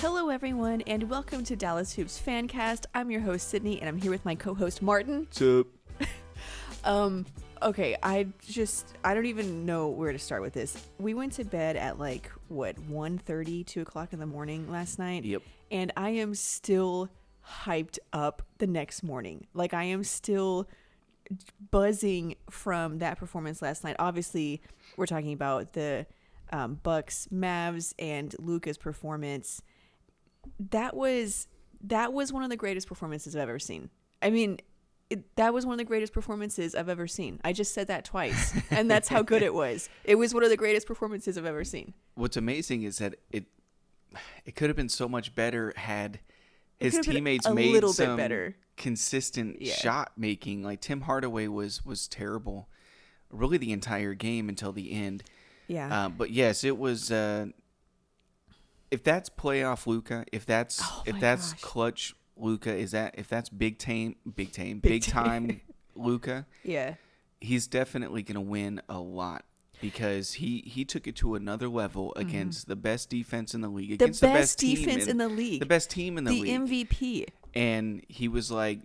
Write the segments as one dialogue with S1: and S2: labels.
S1: Hello, everyone, and welcome to Dallas Hoops Fancast. I'm your host, Sydney, and I'm here with my co-host, Martin.
S2: What's up?
S1: Okay, I don't even know where to start with this. We went to bed at 1:30, 2 o'clock in the morning last night.
S2: Yep.
S1: And I am still hyped up the next morning. I am still buzzing from that performance last night. Obviously, we're talking about the Bucks, Mavs, and Luka's performance. That was one of the greatest performances I've ever seen. I mean, that was one of the greatest performances I've ever seen. I just said that twice, and that's how good it was. It was one of the greatest performances I've ever seen.
S2: What's amazing is that it could have been so much better had his teammates made some better consistent shot making. Like Tim Hardaway was terrible, really the entire game until the end.
S1: Yeah.
S2: But yes, it was. If that's playoff Luka, if that's clutch Luka, if that's big time Luka,
S1: yeah,
S2: he's definitely gonna win a lot because he took it to another level against the best defense in the league, against the best defense in the league, the best team in the league,
S1: the MVP,
S2: and he was like,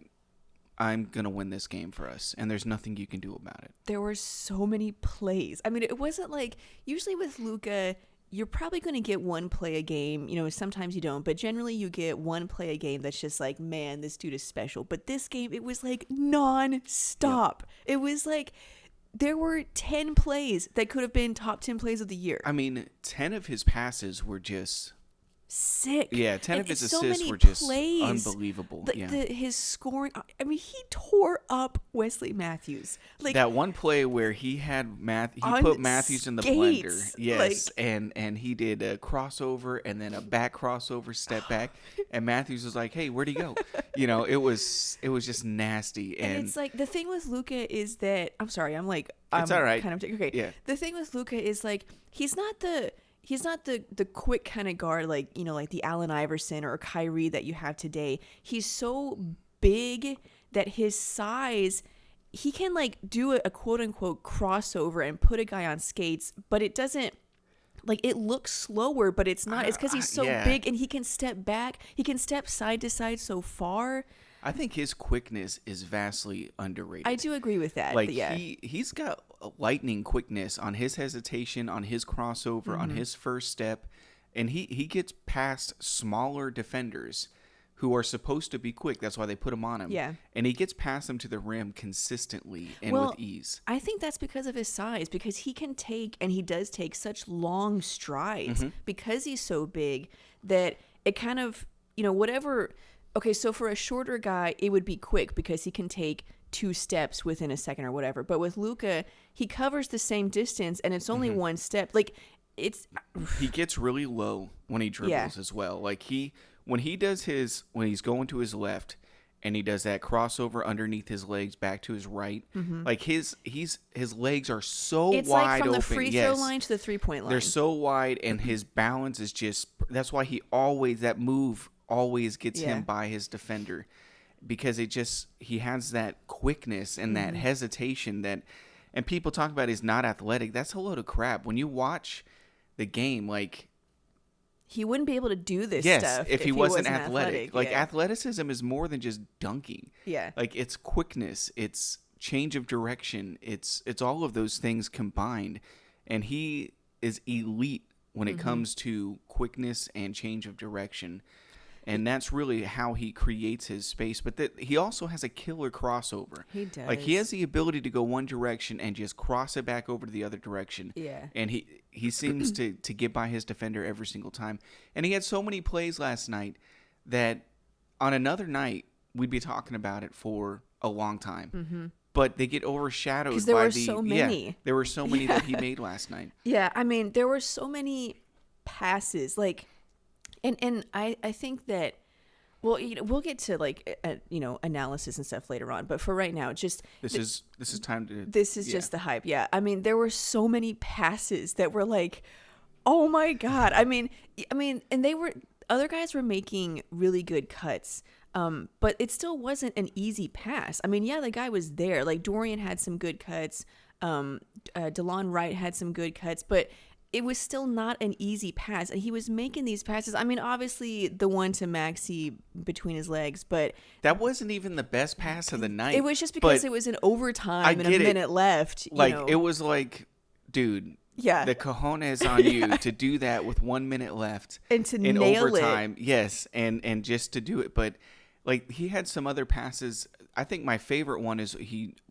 S2: I'm gonna win this game for us, and there's nothing you can do about it.
S1: There were so many plays. I mean, it wasn't like usually with Luka, you're probably going to get one play a game. You know, sometimes you don't, but generally you get one play a game that's just like, man, this dude is special. But this game, it was like non-stop. Yep. It was like there were 10 plays that could have been top 10 plays of the year.
S2: I mean, 10 of his passes were just
S1: sick.
S2: Yeah, 10 of his assists were just unbelievable.
S1: His scoring, I mean, he tore up Wesley Matthews.
S2: That one play where he put Matthews in the blender. Yes, and he did a crossover and then a back crossover step back, and Matthews was like, "Hey, where'd he go?" You know, it was just nasty.
S1: And it's like the thing with Luka is that it's all right. Kind of okay.
S2: Yeah.
S1: The thing with Luka is like he's not the quick kind of guard like the Allen Iverson or Kyrie that you have today. He's so big that his size, he can do a quote unquote crossover and put a guy on skates, but it doesn't it looks slower, but it's not. It's because he's so big and he can step back. He can step side to side so far.
S2: I think his quickness is vastly underrated.
S1: I do agree with that.
S2: He's got lightning quickness on his hesitation, on his crossover, on his first step, and he gets past smaller defenders who are supposed to be quick. That's why they put him on him.
S1: Yeah.
S2: And he gets past them to the rim consistently and with ease.
S1: I think that's because of his size, because he can take, and he does take, such long strides because he's so big that it kind of, whatever. Okay, so for a shorter guy, it would be quick because he can take 2 steps within a second or whatever. But with Luka, he covers the same distance and it's only one step.
S2: He gets really low when he dribbles as well. When he's going to his left and he does that crossover underneath his legs back to his right, his legs are so
S1: it's
S2: wide
S1: from
S2: open.
S1: The free throw line to the 3-point line.
S2: They're so wide, and his balance is just. That's why that move always gets him by his defender, because he has that quickness and that hesitation and people talk about he's not athletic. That's a load of crap. When you watch the game,
S1: he wouldn't be able to do this stuff
S2: if he wasn't athletic.
S1: Yeah.
S2: Athleticism is more than just dunking.
S1: Yeah.
S2: It's quickness, it's change of direction, it's all of those things combined, and he is elite when it comes to quickness and change of direction. And that's really how he creates his space. But he also has a killer crossover.
S1: He does.
S2: He has the ability to go one direction and just cross it back over to the other direction.
S1: Yeah.
S2: And he seems to get by his defender every single time. And he had so many plays last night that on another night, we'd be talking about it for a long time. Mm-hmm. But they get overshadowed by
S1: there were so many.
S2: Yeah, there were so many that he made last night.
S1: Yeah, I mean, there were so many passes. And I think that, well, we'll get to analysis and stuff later on. But for right now, just
S2: this is time to.
S1: This is just the hype. Yeah, I mean, there were so many passes that were oh my god. I mean, and other guys were making really good cuts. But it still wasn't an easy pass. I mean, yeah, the guy was there. Dorian had some good cuts. DeLon Wright had some good cuts, but it was still not an easy pass. And he was making these passes. I mean, obviously the one to Maxi between his legs, but
S2: that wasn't even the best pass of the night.
S1: It was just because it was in overtime and a minute left.
S2: Like, it was like, dude, the cojones on you to do that with 1 minute left
S1: and to
S2: in
S1: nail
S2: overtime.
S1: it.
S2: Yes, and just to do it. But like, he had some other passes. I think my favorite one is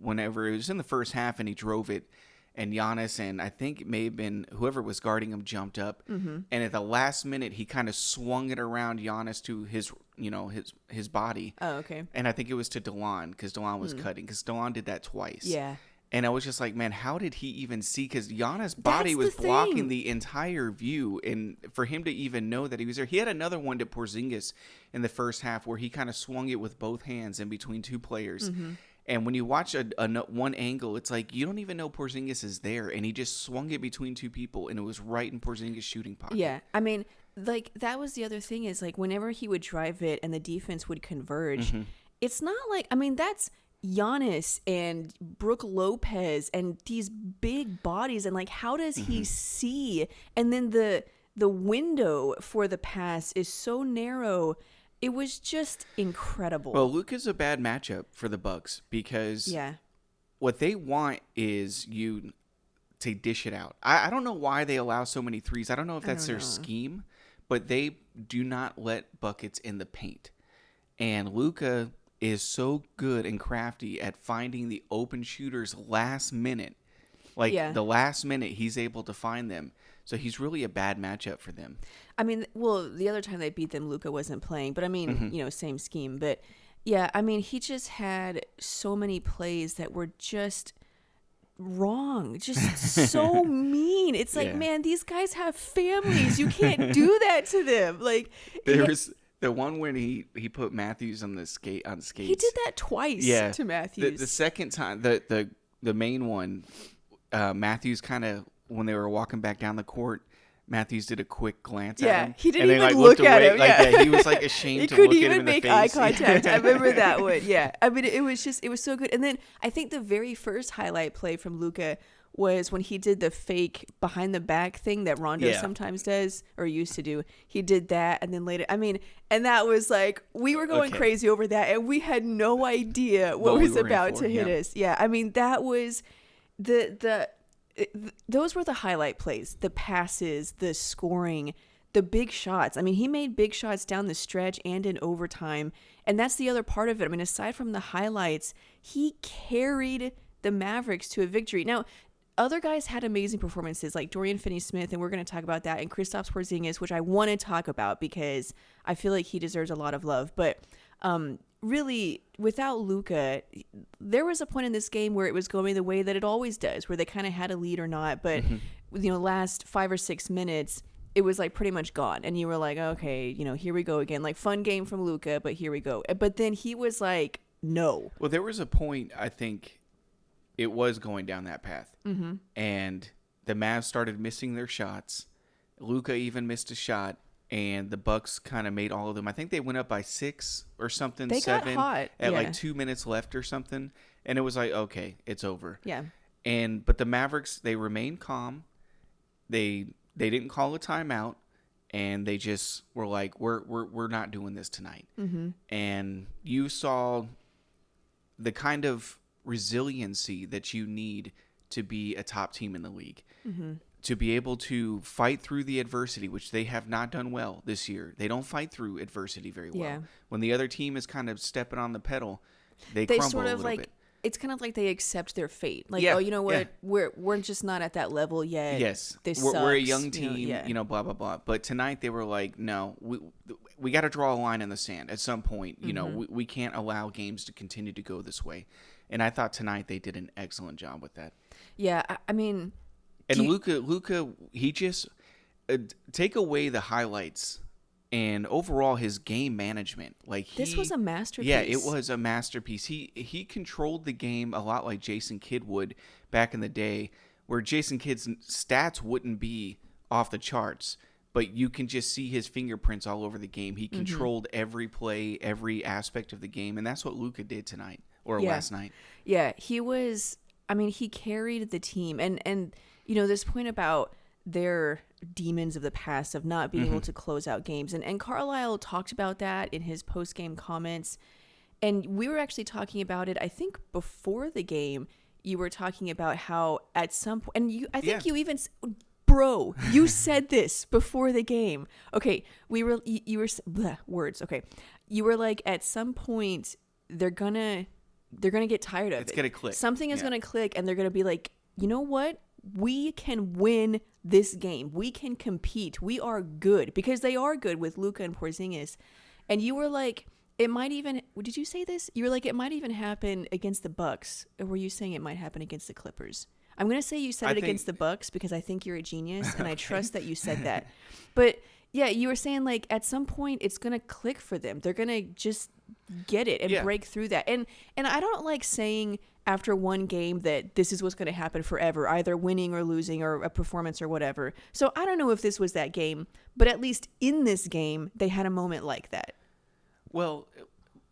S2: whenever it was in the first half and he drove it, and Giannis and I think it may have been whoever was guarding him jumped up, and at the last minute he kind of swung it around Giannis to his body.
S1: Oh, okay.
S2: And I think it was to DeLon because DeLon was cutting, because DeLon did that twice.
S1: Yeah.
S2: And I was just like, man, how did he even see? Because Giannis' body was blocking the entire view, and for him to even know that he was there, he had another one to Porzingis in the first half where he kind of swung it with both hands in between two players. And when you watch one angle, it's like you don't even know Porzingis is there, and he just swung it between two people, and it was right in Porzingis' shooting pocket.
S1: Yeah, I mean, like, that was the other thing is, like, whenever he would drive it and the defense would converge, it's not like, I mean, that's Giannis and Brook Lopez and these big bodies, and like, how does he see? And then the window for the pass is so narrow. It was just incredible.
S2: Well, Luka's a bad matchup for the Bucks because what they want is you to dish it out. I don't know why they allow so many threes. I don't know if that's their scheme, but they do not let buckets in the paint. And Luka is so good and crafty at finding the open shooters last minute. Like, the last minute he's able to find them. So he's really a bad matchup for them.
S1: I mean, well, the other time they beat them, Luka wasn't playing. But I mean, same scheme. But yeah, I mean, he just had so many plays that were just wrong. Just so mean. It's like, man, these guys have families. You can't do that to them. Like,
S2: there was the one when he put Matthews on skates.
S1: He did that twice to Matthews.
S2: The second time, the main one, Matthews kind of, when they were walking back down the court, Matthews did a quick glance at him.
S1: He didn't
S2: and
S1: even look at him.
S2: He was like ashamed to look at him in the face.
S1: He couldn't even make eye contact. I remember that one. Yeah. I mean, it was so good. And then I think the very first highlight play from Luka was when he did the fake behind the back thing that Rondo sometimes does or used to do. He did that, and then later, I mean, and that was like, we were going crazy over that, and we had no idea what was about to hit us. Yeah. I mean, that was those were the highlight plays, the passes, the scoring, the big shots. I mean, he made big shots down the stretch and in overtime. And that's the other part of it. I mean, aside from the highlights, he carried the Mavericks to a victory. Now, other guys had amazing performances like Dorian Finney-Smith, and we're going to talk about that, and Kristaps Porzingis, which I want to talk about because I feel like he deserves a lot of love. But really, without Luka, there was a point in this game where it was going the way that it always does, where they kind of had a lead or not. But, last 5 or 6 minutes, it was like pretty much gone. And you were like, okay, here we go again. Like, fun game from Luka, but here we go. But then he was like, no.
S2: Well, there was a point, I think, it was going down that path. And the Mavs started missing their shots. Luka even missed a shot. And the Bucks kind of made all of them. I think they went up by 6 or something,
S1: they
S2: 7
S1: got hot.
S2: at like 2 minutes left or something. And it was like, okay, it's over.
S1: Yeah.
S2: But the Mavericks, they remained calm. They didn't call a timeout, and they just were like, we're not doing this tonight. And you saw the kind of resiliency that you need to be a top team in the league. To be able to fight through the adversity, which they have not done well this year. They don't fight through adversity very well.
S1: Yeah.
S2: When the other team is kind of stepping on the pedal, they crumble
S1: sort of
S2: a little bit.
S1: It's kind of like they accept their fate. Like, oh, you know what? Yeah. We're just not at that level yet.
S2: Yes.
S1: This
S2: we're a young team, blah, blah, blah. But tonight they were like, no, we got to draw a line in the sand at some point. We can't allow games to continue to go this way. And I thought tonight they did an excellent job with that.
S1: Yeah, I mean...
S2: And Luka, he just take away the highlights and overall his game management. This
S1: was a masterpiece.
S2: Yeah, it was a masterpiece. He controlled the game a lot like Jason Kidd would back in the day, where Jason Kidd's stats wouldn't be off the charts, but you can just see his fingerprints all over the game. He controlled every play, every aspect of the game, and that's what Luka did tonight or last night.
S1: Yeah, he was. I mean, he carried the team, and this point about their demons of the past of not being able to close out games. And Carlisle talked about that in his post-game comments. And we were actually talking about it, I think, before the game. You were talking about how at some point, and you bro, you said this before the game. Okay, you were words. Okay, you were like, at some point they're gonna get tired of it.
S2: It's gonna click.
S1: Something is gonna click, and they're gonna be like, you know what? We can win this game. We can compete. We are good, because they are good with Luka and Porzingis. And you were like, it might even. Did you say this? You were like, it might even happen against the Bucks. Or were you saying it might happen against the Clippers? I'm going to say you said against the Bucks because I think you're a genius, and I trust that you said that. But yeah, you were saying like at some point it's going to click for them. They're going to just get it and break through that. And I don't like saying after one game that this is what's going to happen forever, either winning or losing or a performance or whatever. So I don't know if this was that game, but at least in this game they had a moment like that.
S2: Well,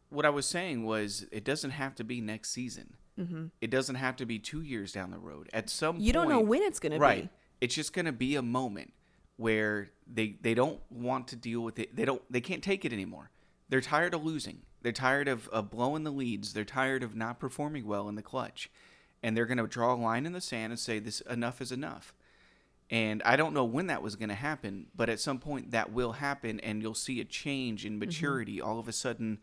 S2: what I was saying was it doesn't have to be next season. Mm-hmm. It doesn't have to be 2 years down the road. At some point,
S1: you don't know when it's going to be.
S2: Right. It's just going to be a moment where they don't want to deal with it. They can't take it anymore. They're tired of losing. They're tired of blowing the leads. They're tired of not performing well in the clutch. And they're going to draw a line in the sand and say, this enough is enough. And I don't know when that was going to happen, but at some point that will happen, and you'll see a change in maturity. Mm-hmm. All of a sudden,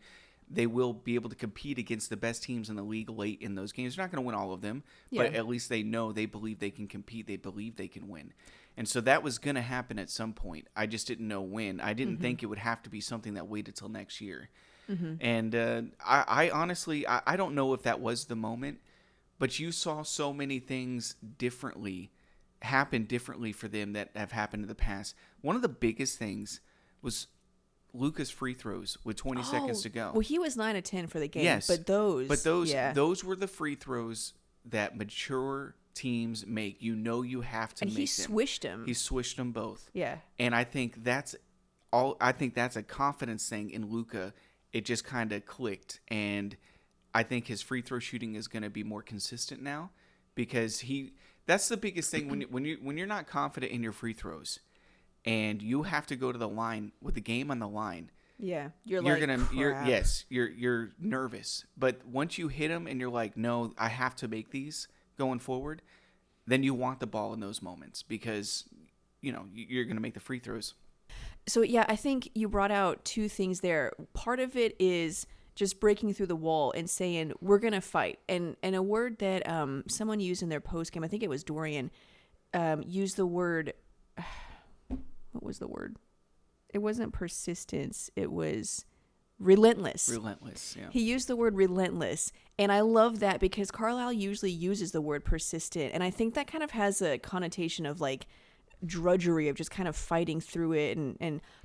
S2: they will be able to compete against the best teams in the league late in those games. They're not going to win all of them, but at least they know, they believe they can compete. They believe they can win. And so that was going to happen at some point. I just didn't know when. I didn't think it would have to be something that waited till next year. Mm-hmm. And I honestly, I don't know if that was the moment, but you saw so many things happen differently for them that have happened in the past. One of the biggest things was Luka's free throws with 20 seconds to go.
S1: Well, he was 9 of 10 for the game.
S2: Yes,
S1: but those
S2: were the free throws that mature teams make. You know you have to make them. And he
S1: swished them.
S2: He swished them both.
S1: Yeah.
S2: And I think that's a confidence thing in Luka. It just kind of clicked, and I think his free throw shooting is going to be more consistent now, because that's the biggest thing when you're not confident in your free throws, and you have to go to the line with the game on the line.
S1: Yeah, you're
S2: nervous. But once you hit them and you're like, no, I have to make these going forward, then you want the ball in those moments, because you're going to make the free throws.
S1: So yeah, I think you brought out two things there. Part of it is just breaking through the wall and saying, we're going to fight. And a word that someone used in their post game, I think it was Dorian, used the word, what was the word? It wasn't persistence. It was relentless.
S2: Relentless, yeah.
S1: He used the word relentless. And I love that, because Carlisle usually uses the word persistent. And I think that kind of has a connotation of like drudgery, of just kind of fighting through it.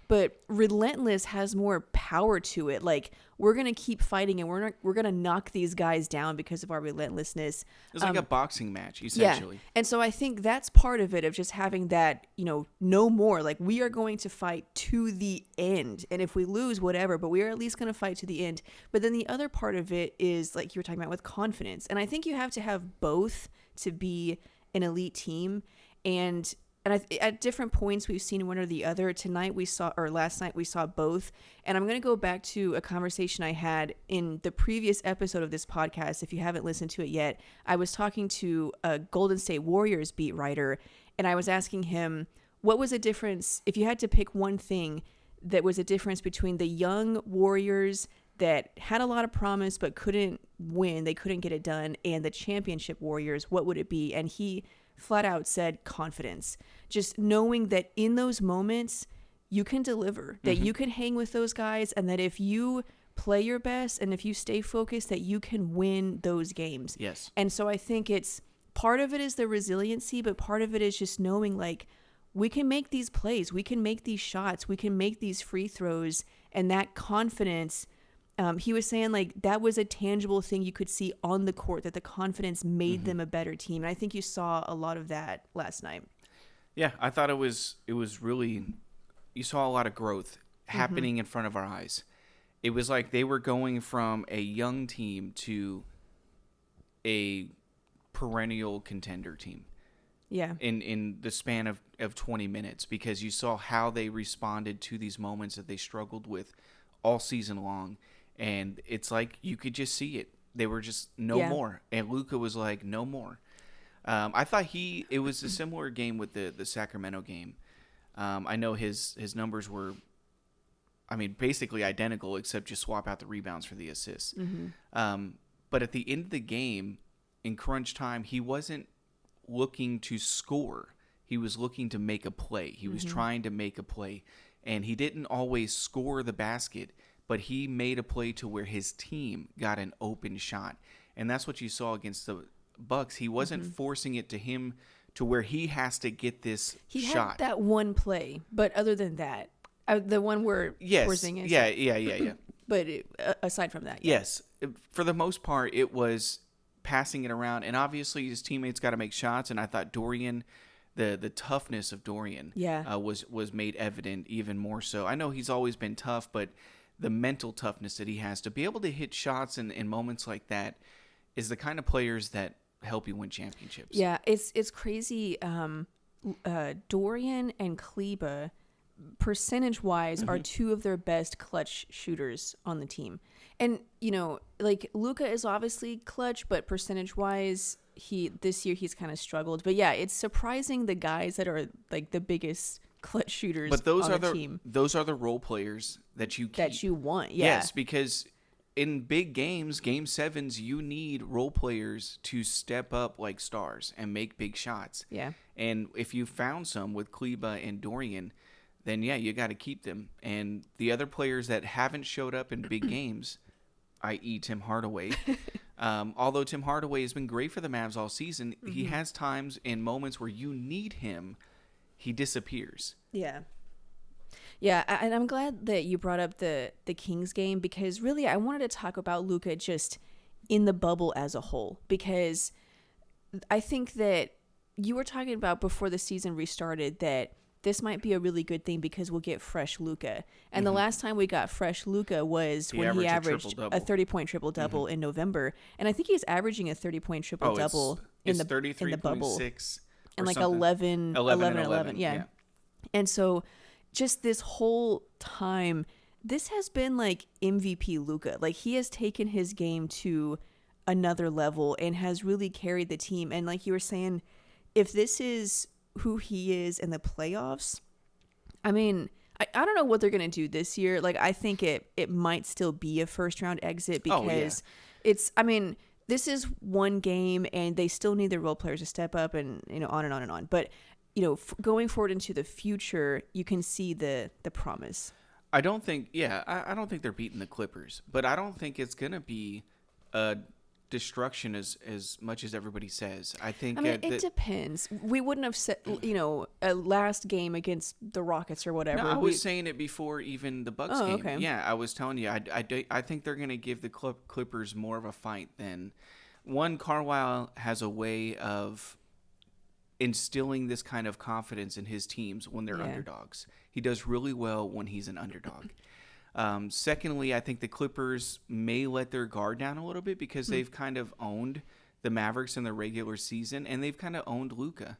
S1: But relentless has more power to it. Like, we're going to keep fighting, and we're going to knock these guys down because of our relentlessness.
S2: It's like a boxing match, essentially.
S1: Yeah. And so I think that's part of it, of just having that, no more. Like, we are going to fight to the end. And if we lose, whatever, but we are at least going to fight to the end. But then the other part of it is, like you were talking about, with confidence. And I think you have to have both to be an elite team. And at different points, we've seen one or the other. Last night we saw both. And I'm going to go back to a conversation I had in the previous episode of this podcast. If you haven't listened to it yet, I was talking to a Golden State Warriors beat writer, and I was asking him, what was a difference, if you had to pick one thing that was a difference between the young Warriors that had a lot of promise but couldn't win, they couldn't get it done, and the championship Warriors, what would it be? And he flat out said confidence. Just knowing that in those moments you can deliver, that you can hang with those guys, and that if you play your best and if you stay focused, that you can win those games.
S2: Yes.
S1: And so I think it's part of it is the resiliency, but part of it is just knowing, like, we can make these plays, we can make these shots, we can make these free throws, and that confidence. He was saying, like, that was a tangible thing you could see on the court, that the confidence made them a better team. And I think you saw a lot of that last night.
S2: Yeah, I thought it was really, you saw a lot of growth happening in front of our eyes. It was like they were going from a young team to a perennial contender team.
S1: Yeah.
S2: in the span of 20 minutes, because you saw how they responded to these moments that they struggled with all season long. And it's like you could just see it. They were just no more. And Luka was like, no more. I thought it was a similar game with the Sacramento game. I know his numbers were, I mean, basically identical, except just swap out the rebounds for the assists. But at the end of the game, in crunch time, he wasn't looking to score. He was looking to make a play. He was trying to make a play. And he didn't always score the basket, but he made a play to where his team got an open shot. And that's what you saw against the Bucks. He wasn't forcing it to him to where he has to get this
S1: he
S2: shot.
S1: Had that one play, but other than that, the one where Porzingis.
S2: Yeah.
S1: But aside from that,
S2: yes, for the most part, it was passing it around, and obviously his teammates got to make shots. And I thought Dorian, the toughness of Dorian, was made evident even more so. I know he's always been tough, but the mental toughness that he has to be able to hit shots in moments like that is the kind of players that help you win championships.
S1: Yeah, it's crazy. Dorian and Kleber, percentage-wise, are two of their best clutch shooters on the team. And, like, Luka is obviously clutch, but percentage-wise, this year he's kind of struggled. But, yeah, it's surprising the guys that are, like, the biggest clutch shooters on the team.
S2: Those are the role players that you keep.
S1: That you want, yeah.
S2: Yes, because in big games, Game 7s, you need role players to step up like stars and make big shots.
S1: Yeah.
S2: And if you found some with Kleber and Dorian, then, yeah, you got to keep them. And the other players that haven't showed up in big games, i.e. Tim Hardaway, although Tim Hardaway has been great for the Mavs all season, he has times in moments where you need him, he disappears.
S1: Yeah. Yeah, and I'm glad that you brought up the Kings game, because really I wanted to talk about Luka just in the bubble as a whole, because I think that you were talking about before the season restarted that this might be a really good thing because we'll get fresh Luka. And the last time we got fresh Luka was when he averaged a 30-point triple-double in November. And I think he's averaging a 30-point triple-double in the bubble. And like 11. Yeah. And so just this whole time, this has been like MVP Luka. Like, he has taken his game to another level and has really carried the team. And like you were saying, if this is who he is in the playoffs, I mean, I don't know what they're going to do this year. Like, I think it might still be a first round exit because this is one game and they still need their role players to step up and, on and on and on. But, going forward into the future, you can see the promise.
S2: I don't think they're beating the Clippers, but I don't think it's going to be a destruction as much as everybody says. I think
S1: it depends. We wouldn't have said, a last game against the Rockets or whatever.
S2: No, I was saying it before even the Bucks game. Okay. Yeah, I was telling you, I think they're going to give the Clippers more of a fight than one. Carlisle has a way of instilling this kind of confidence in his teams when they're underdogs. He does really well when he's an underdog. Secondly, I think the Clippers may let their guard down a little bit because they've kind of owned the Mavericks in the regular season, and they've kind of owned Luka.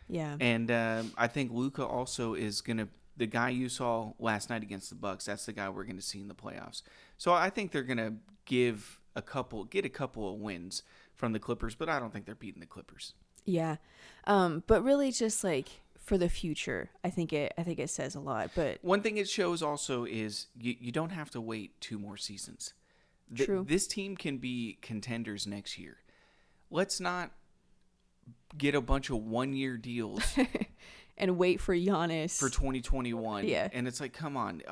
S2: Yeah. And I think Luka also is going to, the guy you saw last night against the Bucks, that's the guy we're going to see in the playoffs. So I think they're going to get a couple of wins from the Clippers, but I don't think they're beating the Clippers. Yeah.
S1: But really just like for the future, I think it says a lot. But
S2: one thing it shows also is you don't have to wait 2 more seasons. True. This team can be contenders next year. Let's not get a bunch of 1-year deals
S1: and wait for Giannis
S2: for 2021. Yeah. And it's like, come on,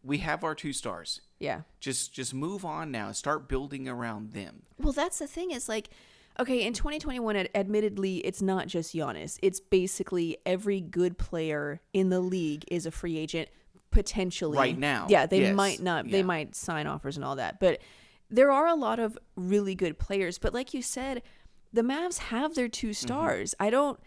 S2: we have our 2 stars. Yeah. Just move on now. Start building around them.
S1: Well, that's the thing. Is like, okay, in 2021, admittedly, it's not just Giannis. It's basically every good player in the league is a free agent, potentially.
S2: Right now.
S1: Yeah, they might not. Yeah. They might sign offers and all that. But there are a lot of really good players. But like you said, the Mavs have their 2 stars. And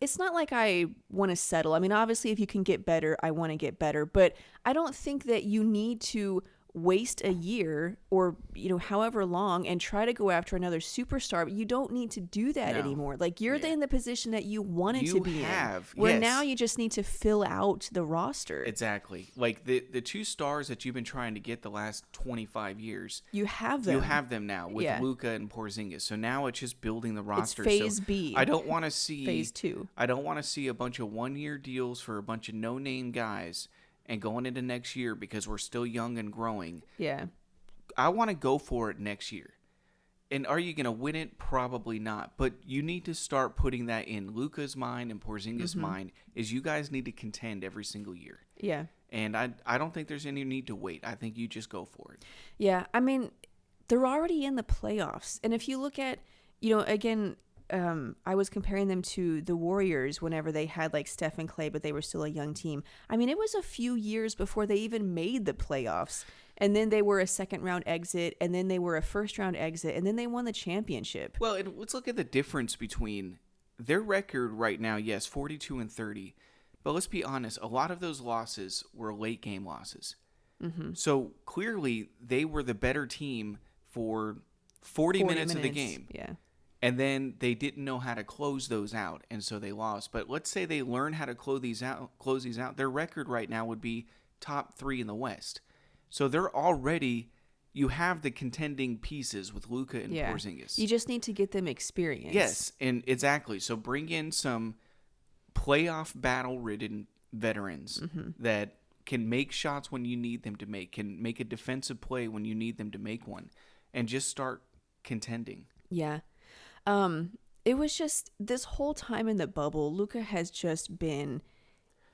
S1: it's not like I want to settle. I mean, obviously, if you can get better, I want to get better. But I don't think that you need to waste a year or, however long and try to go after another superstar. But you don't need to do that anymore. Like, you're in the position that you wanted to be in. Where now you just need to fill out the roster.
S2: Exactly. Like the two stars that you've been trying to get the last 25 years.
S1: You have them.
S2: You have them now with Luka and Porzingis. So now it's just building the roster.
S1: It's phase B.
S2: I don't want to see
S1: phase 2.
S2: I don't want to see a bunch of one-year deals for a bunch of no-name guys and going into next year because we're still young and growing.
S1: Yeah.
S2: I want to go for it next year. And are you going to win it? Probably not. But you need to start putting that in Luka's mind and Porzingis' mind, is you guys need to contend every single year.
S1: Yeah.
S2: And I don't think there's any need to wait. I think you just go for it.
S1: Yeah. I mean, they're already in the playoffs. And if you look at, again, I was comparing them to the Warriors whenever they had like Steph and Clay, but they were still a young team. I mean, it was a few years before they even made the playoffs. And then they were a second-round exit, and then they were a first-round exit, and then they won the championship.
S2: Well, and let's look at the difference between their record right now, 42-30. But let's be honest, a lot of those losses were late-game losses. Mm-hmm. So clearly, they were the better team for 40 minutes of the game.
S1: Yeah.
S2: And then they didn't know how to close those out, and so they lost. But let's say they learn how to close these out. Their record right now would be top 3 in the West. So they're already, you have the contending pieces with Luka and Porzingis.
S1: You just need to get them experience.
S2: Yes, and exactly. So bring in some playoff battle-ridden veterans that can make shots when you need them to make, can make a defensive play when you need them to make one, and just start contending.
S1: Yeah. It was just this whole time in the bubble, Luka has just been,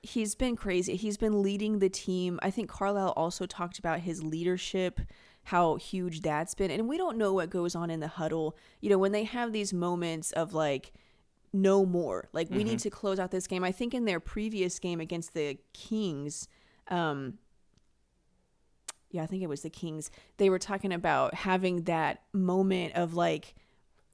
S1: he's been crazy. He's been leading the team. I think Carlisle also talked about his leadership, how huge that's been. And we don't know what goes on in the huddle. When they have these moments of like, no more, like we need to close out this game. I think in their previous game against the Kings, I think it was the Kings, they were talking about having that moment of like,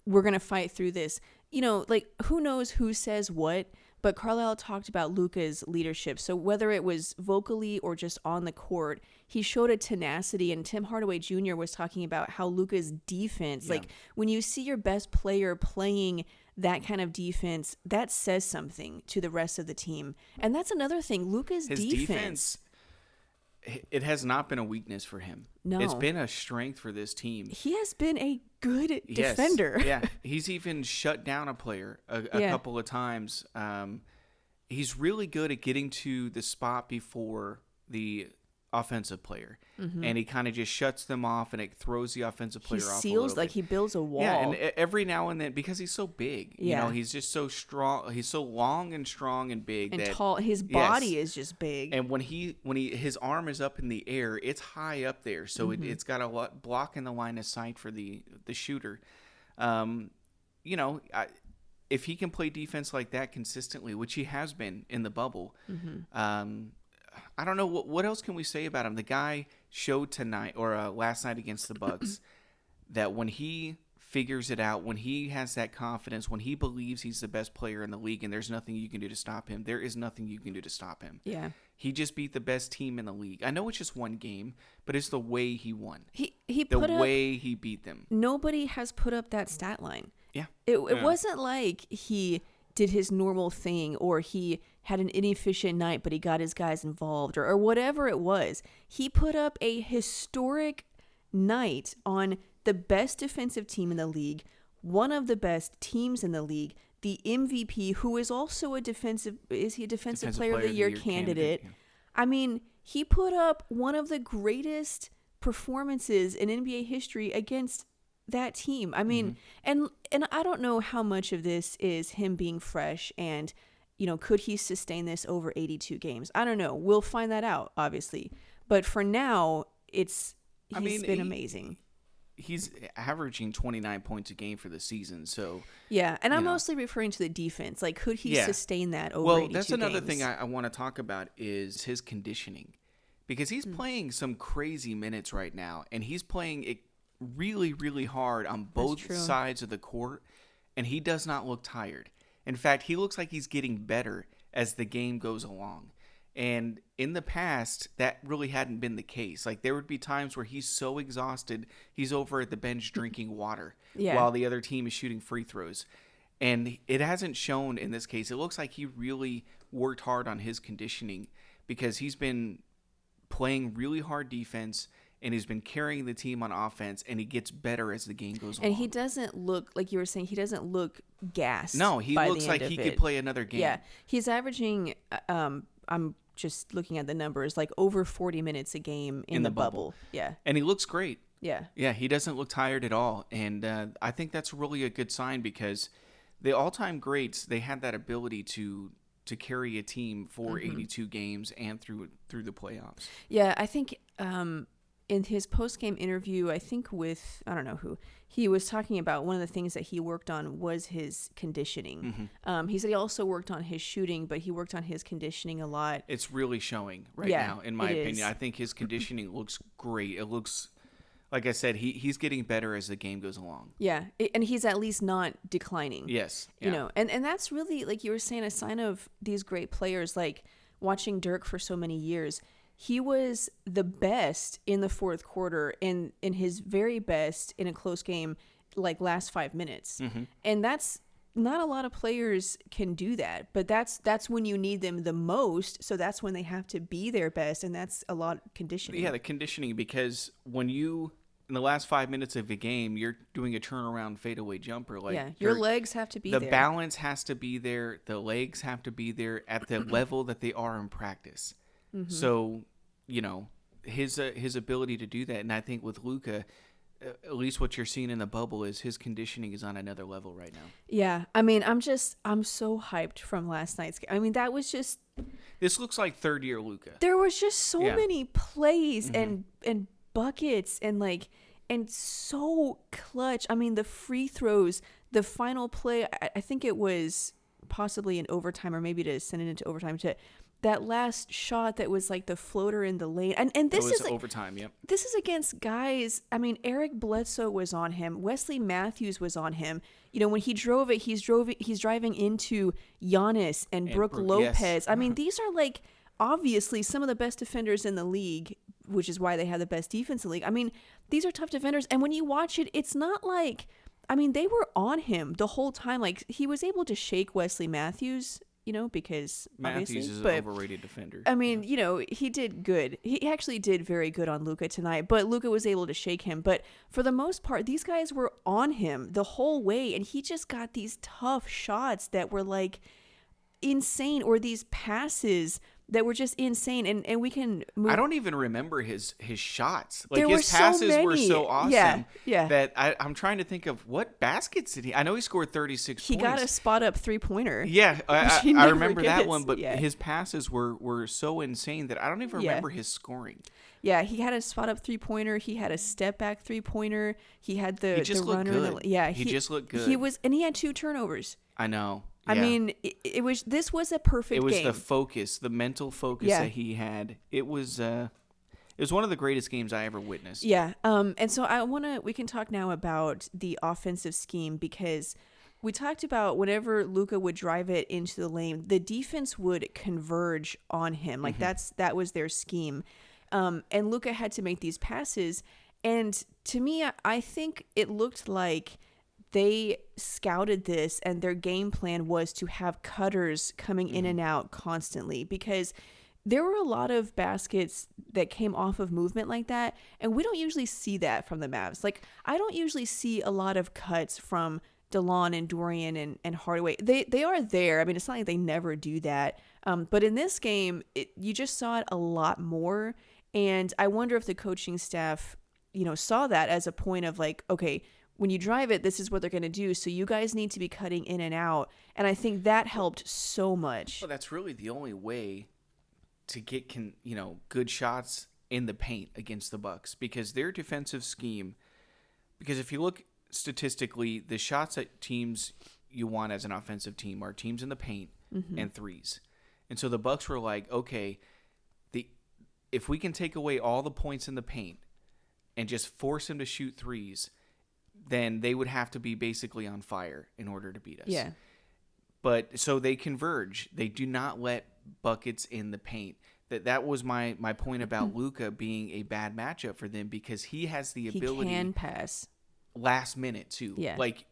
S1: we're going to fight through this. Like, who knows who says what, but Carlisle talked about Luka's leadership. So whether it was vocally or just on the court, he showed a tenacity. And Tim Hardaway Jr. was talking about how Luka's defense, like when you see your best player playing that kind of defense, that says something to the rest of the team. And that's another thing. Luka's defense,
S2: it has not been a weakness for him.
S1: No.
S2: It's been a strength for this team.
S1: He has been a good defender.
S2: Yeah. He's even shut down a player a couple of times. He's really good at getting to the spot before the offensive player. And he kind of just shuts them off, and it throws the offensive player off a little bit.
S1: Like he builds a wall.
S2: Yeah, and every now and then, because he's so big, he's just so strong. He's so long and strong and big
S1: and
S2: that
S1: tall. His body is just big.
S2: And when his arm is up in the air, it's high up there, so it's got a lot blocking the line of sight for the shooter. If he can play defense like that consistently, which he has been in the bubble, I don't know what else can we say about him. The guy showed tonight or last night against the Bucks that when he figures it out, when he has that confidence, when he believes he's the best player in the league and there's nothing you can do to stop him, there is nothing you can do to stop him.
S1: Yeah.
S2: He just beat the best team in the league. I know it's just one game, but it's the way he won.
S1: He
S2: beat them.
S1: Nobody has put up that stat line.
S2: Yeah.
S1: It wasn't like he did his normal thing or he had an inefficient night, but he got his guys involved or whatever it was. He put up a historic night on the best defensive team in the league, one of the best teams in the league, the MVP, who is also a defensive player of the year candidate.
S2: Yeah.
S1: I mean, he put up one of the greatest performances in NBA history against that team. I mean, and I don't know how much of this is him being fresh and, could he sustain this over 82 games? I don't know. We'll find that out, obviously. But for now, he's been amazing.
S2: He's averaging 29 points a game for the season, so...
S1: Yeah, and I'm mostly referring to the defense. Like, could he sustain that over 82 games?
S2: Well, that's another thing I want to talk about is his conditioning. Because he's playing some crazy minutes right now, and he's playing it really, really hard on both sides of the court, and he does not look tired. In fact, he looks like he's getting better as the game goes along. And in the past, that really hadn't been the case. Like, there would be times where he's so exhausted, he's over at the bench drinking water while the other team is shooting free throws. And it hasn't shown in this case. It looks like he really worked hard on his conditioning because he's been playing really hard defense and he's been carrying the team on offense, and he gets better as the game goes along.
S1: And he doesn't look, like you were saying, he doesn't look gassed.
S2: No, he looks like he could play another game.
S1: Yeah, he's averaging, I'm just looking at the numbers, like over 40 minutes a game in the bubble. Yeah.
S2: And he looks great.
S1: Yeah.
S2: Yeah, he doesn't look tired at all. And I think that's really a good sign because the all-time greats, they had that ability to carry a team for 82 games and through the playoffs.
S1: Yeah, I think in his post-game interview, I think with, I don't know who, he was talking about one of the things that he worked on was his conditioning. He said he also worked on his shooting, but he worked on his conditioning a lot.
S2: It's really showing now, in my opinion. I think his conditioning looks great. It looks, like I said, he's getting better as the game goes along.
S1: Yeah, and he's at least not declining.
S2: Yes. Yeah.
S1: You know, and that's really, like you were saying, a sign of these great players, like watching Dirk for so many years. He was the best in the fourth quarter and in his very best in a close game, like last 5 minutes. And that's not a lot of players can do that, but that's when you need them the most. So that's when they have to be their best. And that's a lot of conditioning.
S2: Yeah, the conditioning, because when you, in the last 5 minutes of a game, you're doing a turnaround fadeaway jumper. Like,
S1: yeah, your legs have to be there.
S2: The balance has to be there. The legs have to be there at the level that they are in practice. So, you know, his ability to do that, and I think with Luka, at least what you're seeing in the bubble is his conditioning is on another level right now.
S1: Yeah, I mean, I'm so hyped from last night's game. I mean, that was just...
S2: This looks like third-year Luka.
S1: There was just so many plays and buckets and so clutch. I mean, the free throws, the final play, I think it was possibly in overtime or maybe to send it into overtime to... That last shot that was like the floater in the lane. And this is like,
S2: overtime, yep.
S1: This is against guys. I mean, Eric Bledsoe was on him. Wesley Matthews was on him. You know, when he drove it, he's driving into Giannis and Brooke Lopez. Yes. I mean, these are like obviously some of the best defenders in the league, which is why they have the best defense in the league. I mean, these are tough defenders. And when you watch it, it's not like, I mean, they were on him the whole time. Like, he was able to shake Wesley Matthews, you know, because
S2: Matthews is an overrated defender.
S1: I mean, you know, he did good. He actually did very good on Luka tonight, but Luka was able to shake him. But for the most part, these guys were on him the whole way, and he just got these tough shots that were like insane, or these passes that were just insane. And we can move.
S2: I don't even remember his shots. Like, his passes were so awesome that I'm trying to think of what baskets did he. I know he scored 36 points.
S1: He got a spot up 3-pointer.
S2: Yeah, I remember that one, but his passes were so insane that I don't even remember his scoring.
S1: Yeah, he had a spot up 3-pointer. He had a step back 3-pointer. He had the runner.
S2: Good. He just looked good.
S1: He had 2 turnovers.
S2: I know.
S1: Yeah. I mean, this was a perfect game.
S2: It was the focus, the mental focus that he had. It was one of the greatest games I ever witnessed.
S1: Yeah. And so we can talk now about the offensive scheme, because we talked about whenever Luka would drive it into the lane, the defense would converge on him. Like that was their scheme. And Luka had to make these passes. And to me, I think it looked like they scouted this, and their game plan was to have cutters coming in and out constantly, because there were a lot of baskets that came off of movement like that, and we don't usually see that from the Mavs. Like, I don't usually see a lot of cuts from DeLon and Dorian and Hardaway. They are there. I mean, it's not like they never do that. But in this game, you just saw it a lot more, and I wonder if the coaching staff, you know, saw that as a point of like, okay, when you drive it, this is what they're going to do. So you guys need to be cutting in and out. And I think that helped so much.
S2: Well, that's really the only way to get, good shots in the paint against the Bucks, because their defensive scheme, because if you look statistically, the shots that teams you want as an offensive team are teams in the paint and threes. And so the Bucks were like, okay, if we can take away all the points in the paint and just force them to shoot threes, then they would have to be basically on fire in order to beat us.
S1: Yeah.
S2: But so they converge. They do not let buckets in the paint. That was my point about Luka being a bad matchup for them, because he has the ability.
S1: He can pass.
S2: Last minute too.
S1: Yeah.
S2: Like,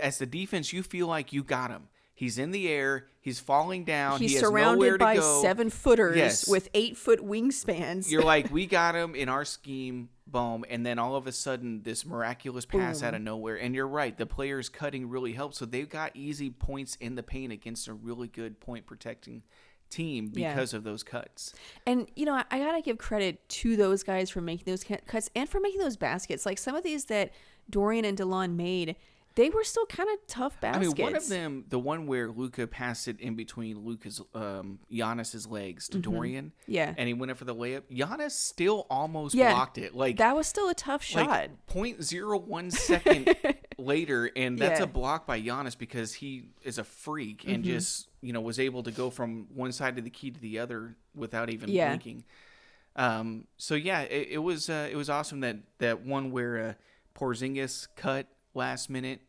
S2: as the defense, you feel like you got him. He's in the air. He's falling down.
S1: He's
S2: he has nowhere
S1: surrounded
S2: to
S1: by
S2: go.
S1: 7-footers
S2: Yes.
S1: with 8-foot wingspans.
S2: You're like, we got him in our scheme, boom, and then all of a sudden this miraculous pass
S1: Boom.
S2: out of nowhere. And you're right, the players cutting really helps. So they've got easy points in the paint against a really good point protecting team because of those cuts.
S1: And, you know, I got to give credit to those guys for making those cuts and for making those baskets. Like, some of these that Dorian and DeLon made, they were still kind of tough baskets.
S2: I mean, one of them, the one where Luka passed it in between Giannis's legs to Dorian.
S1: Yeah.
S2: And he went up for the layup. Giannis still almost blocked it. Like,
S1: that was still a tough shot.
S2: Like 0.01 second later, and that's
S1: Yeah.
S2: a block by Giannis because he is a freak and just, you know, was able to go from one side of the key to the other without even blinking. So yeah, it was awesome that one where Porzingis cut last minute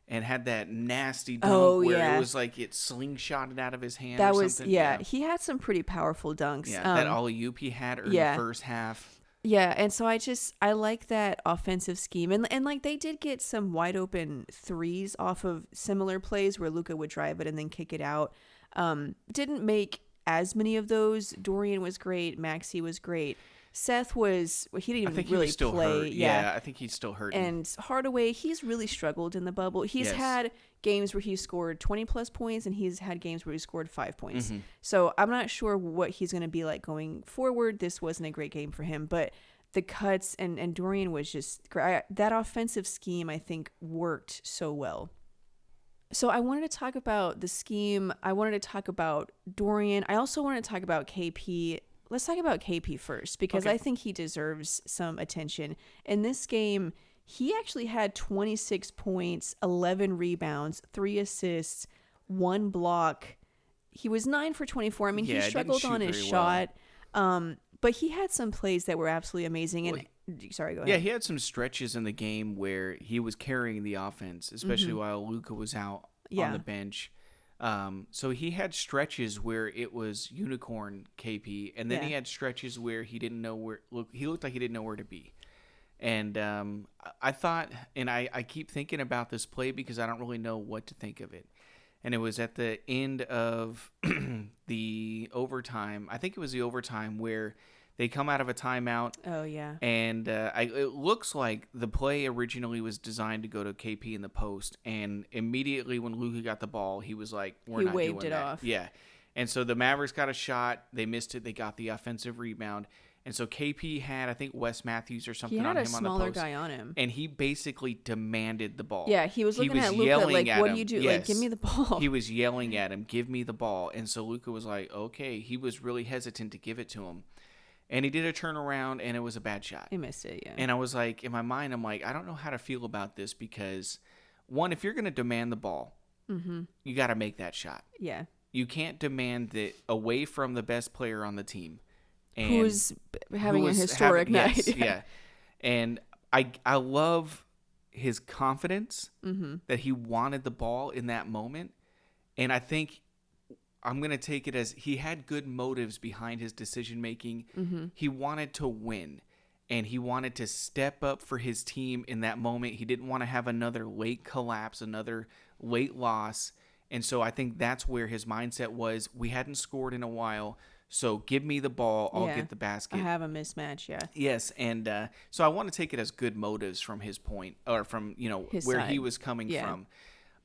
S2: and had that nasty dunk where it was like it slingshotted out of his hand.
S1: That
S2: or
S1: was
S2: something.
S1: He had some pretty powerful dunks.
S2: Yeah, that alley-oop he had in the first half.
S1: Yeah, and so I like that offensive scheme, and like they did get some wide open threes off of similar plays where Luka would drive it and then kick it out. Didn't make as many of those. Dorian was great. Maxi was great. Seth he didn't even really play.
S2: Hurt. Yeah, I think he's still hurt.
S1: And Hardaway, he's really struggled in the bubble. He's had games where he scored 20 plus points, and he's had games where he scored 5 points. So I'm not sure what he's going to be like going forward. This wasn't a great game for him, but the cuts and Dorian was just great. That offensive scheme, I think, worked so well. So I wanted to talk about the scheme. I wanted to talk about Dorian. I also wanted to talk about KP. Let's talk about KP first, because I think he deserves some attention. In this game, he actually had 26 points, 11 rebounds, 3 assists, 1 block. He was 9 for 24. I mean, he struggled on his shot, but he had some plays that were absolutely amazing. And sorry, go ahead.
S2: Yeah, he had some stretches in the game where he was carrying the offense, especially while Luka was out on the bench. So he had stretches where it was unicorn KP, and then he had stretches where he didn't know where. He looked like he didn't know where to be. And I thought, and I keep thinking about this play because I don't really know what to think of it. And it was at the end of the overtime. I think it was the overtime where they come out of a timeout.
S1: Oh, yeah.
S2: And it looks like the play originally was designed to go to KP in the post. And immediately when Luka got the ball, he was like, we're not doing that. He waved it off. Yeah. And so the Mavericks got a shot. They missed it. They got the offensive rebound. And so KP had, I think, Wes Matthews or something on him on the post.
S1: He had a smaller guy on him.
S2: And he basically demanded the ball.
S1: Yeah, he was looking at Luka like, what do you do?
S2: Yes.
S1: Like, give me the ball.
S2: He was yelling at him, give me the ball. And so Luka was like, okay. He was really hesitant to give it to him. And he did a turnaround, and it was a bad shot.
S1: He missed it, yeah.
S2: And I was like, in my mind, I'm like, I don't know how to feel about this because, one, if you're going to demand the ball, you got to make that shot.
S1: Yeah.
S2: You can't demand it away from the best player on the team. And
S1: who's having a historic night.
S2: Yes, yeah. And I love his confidence that he wanted the ball in that moment. And I think I'm going to take it as he had good motives behind his decision making. He wanted to win, and he wanted to step up for his team in that moment. He didn't want to have another late collapse, another late loss. And so I think that's where his mindset was. We hadn't scored in a while, so give me the ball. I'll get the basket.
S1: I have a mismatch, yeah.
S2: Yes, and so I want to take it as good motives from his point, or from, his where
S1: side.
S2: he was coming from.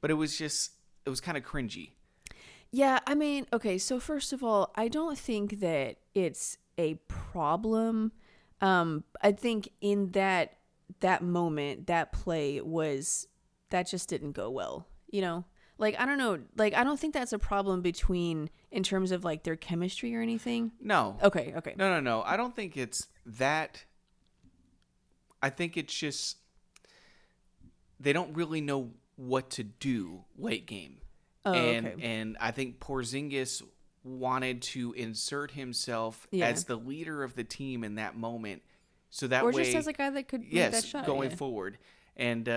S2: But it was kind of cringy.
S1: Yeah, I mean, okay, so first of all, I don't think that it's a problem. I think in that moment, that play that just didn't go well, Like, I don't know, like, I don't think that's a problem in terms of, like, their chemistry or anything.
S2: No.
S1: Okay.
S2: No. I don't think it's that. I think it's just they don't really know what to do late game.
S1: Oh,
S2: and,
S1: okay.
S2: And I think Porzingis wanted to insert himself as the leader of the team in that moment. So that way.
S1: Or just as a guy that could make that shot.
S2: Going forward. And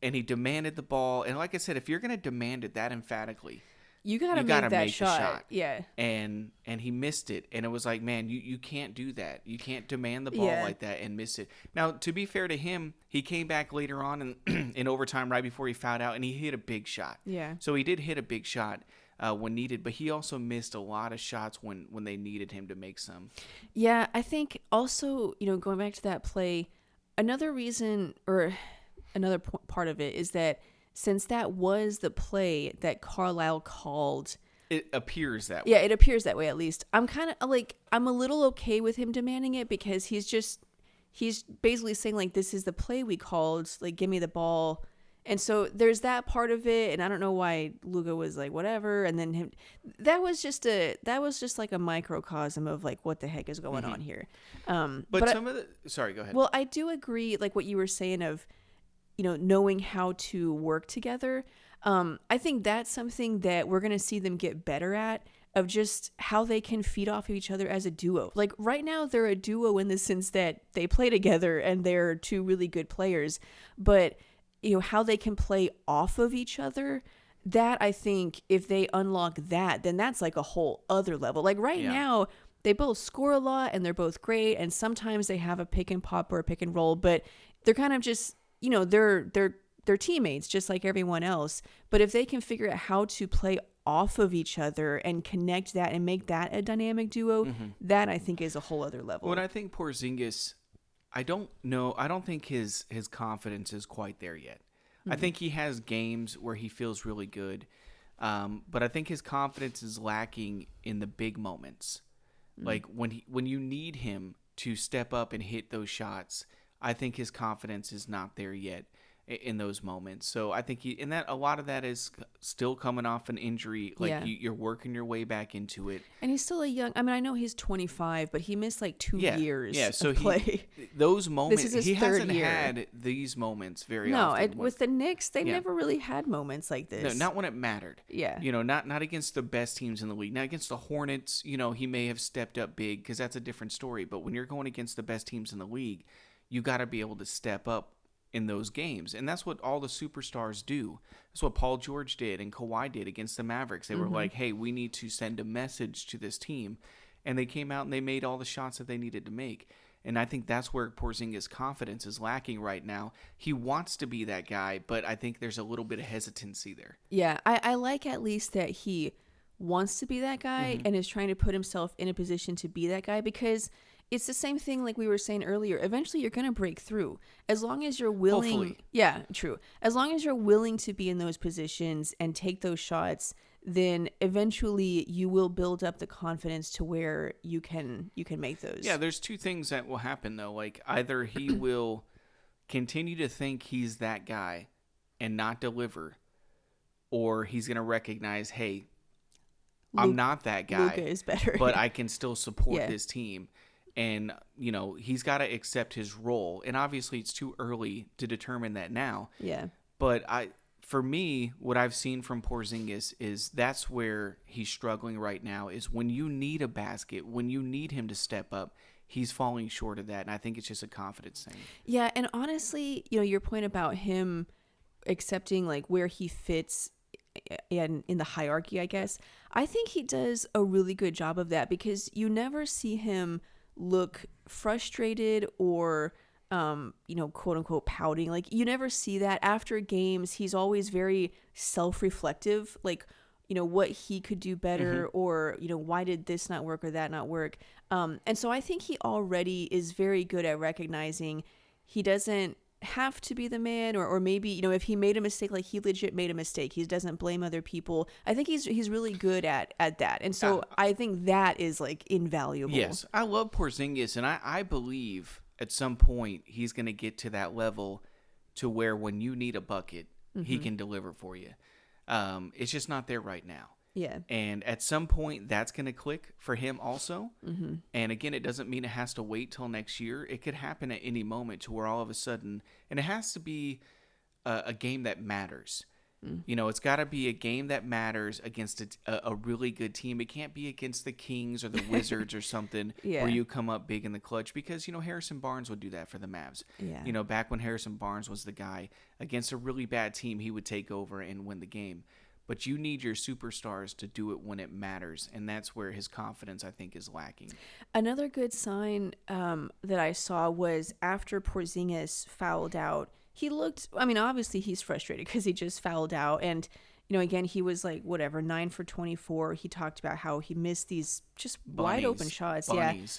S2: he demanded the ball. And like I said, if you're going to demand it that emphatically,
S1: you gotta make that shot. Yeah.
S2: And he missed it. And it was like, man, you can't do that. You can't demand the ball like that and miss it. Now, to be fair to him, he came back later on in overtime right before he fouled out, and he hit a big shot.
S1: Yeah.
S2: So he did hit a big shot when needed, but he also missed a lot of shots when they needed him to make some.
S1: Yeah, I think also, going back to that play, another reason or another part of it is that since that was the play that Carlisle called,
S2: it appears that way.
S1: Yeah, it appears that way at least. I'm kind of like, I'm a little okay with him demanding it because he's basically saying like, this is the play we called, like, give me the ball. And so there's that part of it, and I don't know why Luka was like whatever, and then that was just like a microcosm of like what the heck is going on here.
S2: Sorry, go ahead.
S1: Well, I do agree, like what you were saying of, knowing how to work together. I think that's something that we're gonna see them get better at, of just how they can feed off of each other as a duo. Like right now, they're a duo in the sense that they play together and they're two really good players, but how they can play off of each other, that I think if they unlock that, then that's like a whole other level. Like right now, they both score a lot and they're both great. And sometimes they have a pick and pop or a pick and roll, but they're kind of just, they're teammates just like everyone else. But if they can figure out how to play off of each other and connect that and make that a dynamic duo, that I think is a whole other level.
S2: Well, I think Porzingis, I don't know. I don't think his confidence is quite there yet. I think he has games where he feels really good, but I think his confidence is lacking in the big moments. Like when you need him to step up and hit those shots, I think his confidence is not there yet in those moments. So I think a lot of that is still coming off an injury. Like you're working your way back into it.
S1: And he's still I know he's 25, but he missed like 2 years of play.
S2: Those moments,
S1: this is his
S2: he
S1: third
S2: hasn't
S1: year.
S2: had these moments very often.
S1: No, with the Knicks, they never really had moments like this.
S2: No, not when it mattered.
S1: Yeah.
S2: Not against the best teams in the league. Not against the Hornets, he may have stepped up big because that's a different story. But when you're going against the best teams in the league, you got to be able to step up in those games. And that's what all the superstars do. That's what Paul George did and Kawhi did against the Mavericks. They were like, hey, we need to send a message to this team. And they came out and they made all the shots that they needed to make. And I think that's where Porzingis' confidence is lacking right now. He wants to be that guy, but I think there's a little bit of hesitancy there.
S1: Yeah, I like at least that he wants to be that guy and is trying to put himself in a position to be that guy, because it's the same thing like we were saying earlier. Eventually, you're going to break through. As long as you're willing.
S2: Hopefully.
S1: Yeah, true. As long as you're willing to be in those positions and take those shots, then eventually you will build up the confidence to where you can make those.
S2: Yeah, there's two things that will happen, though. Like, either he will continue to think he's that guy and not deliver, or he's going to recognize, hey, I'm not that guy.
S1: Luka is better.
S2: But I can still support this team. And, he's got to accept his role. And obviously it's too early to determine that now.
S1: Yeah.
S2: But for me, what I've seen from Porzingis is that's where he's struggling right now, is when you need a basket, when you need him to step up, he's falling short of that. And I think it's just a confidence thing.
S1: Yeah. And honestly, your point about him accepting like where he fits in the hierarchy, I guess, I think he does a really good job of that, because you never see him look frustrated or quote unquote pouting. Like, you never see that. After games, he's always very self-reflective, like, what he could do better, or why did this not work or that not work. And so I think he already is very good at recognizing he doesn't have to be the man, or maybe if he made a mistake, like he legit made a mistake, he doesn't blame other people. I think he's really good at that, and so I think that is like invaluable.
S2: Yes, I love Porzingis, and I believe at some point he's going to get to that level to where when you need a bucket, he can deliver for you. It's just not there right now.
S1: Yeah.
S2: And at some point, that's going to click for him also. And again, it doesn't mean it has to wait till next year. It could happen at any moment to where all of a sudden, and it has to be a game that matters. It's got to be a game that matters against a really good team. It can't be against the Kings or the Wizards or something where you come up big in the clutch, because, Harrison Barnes would do that for the Mavs.
S1: Yeah.
S2: Back when Harrison Barnes was the guy against a really bad team, he would take over and win the game. but you need your superstars to do it when it matters, and that's where his confidence, I think, is lacking.
S1: Another good sign that I saw was after Porzingis fouled out, he looked, I mean, obviously he's frustrated because he just fouled out. And, again, he was like, 9 for 24. He talked about how he missed these just wide open shots.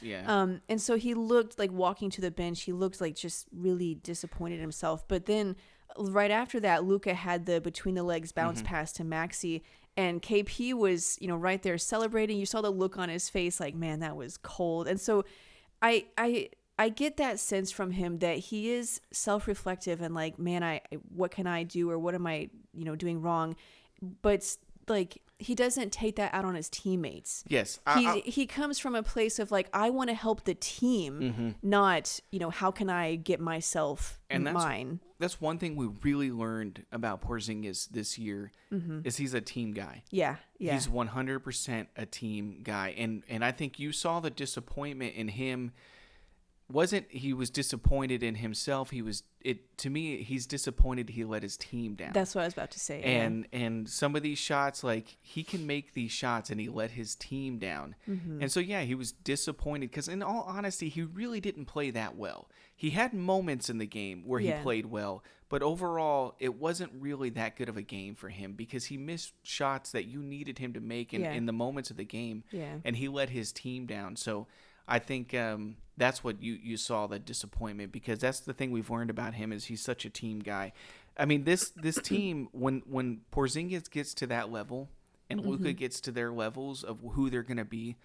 S2: Yeah.
S1: And so he looked like walking to the bench. He looked like just really disappointed in himself. But then right after that, Luka had the between the legs bounce pass to Maxi. And KP was, right there celebrating. You saw the look on his face like, man, that was cold. And so I get that sense from him that he is self-reflective and like, man, what can I do, or what am I, doing wrong? But like, he doesn't take that out on his teammates.
S2: Yes.
S1: He comes from a place of like, I want to help the team, not, how can I get myself mine?
S2: That's one thing we really learned about Porzingis this year is he's a team guy.
S1: Yeah.
S2: He's 100% a team guy. And I think you saw the disappointment in him. He was disappointed in himself. To me, he's disappointed he let his team down.
S1: That's what I was about to say.
S2: And some of these shots, like, he can make these shots and he let his team down. And so, yeah, he was disappointed because in all honesty, he really didn't play that well. He had moments in the game where he played well, but overall, it wasn't really that good of a game for him because he missed shots that you needed him to make in the moments of the game. Yeah. And he let his team down. So I think that's what you saw, the disappointment, because that's the thing we've learned about him is he's such a team guy. I mean, this team, when Porzingis gets to that level and Luka gets to their levels of who they're going to be,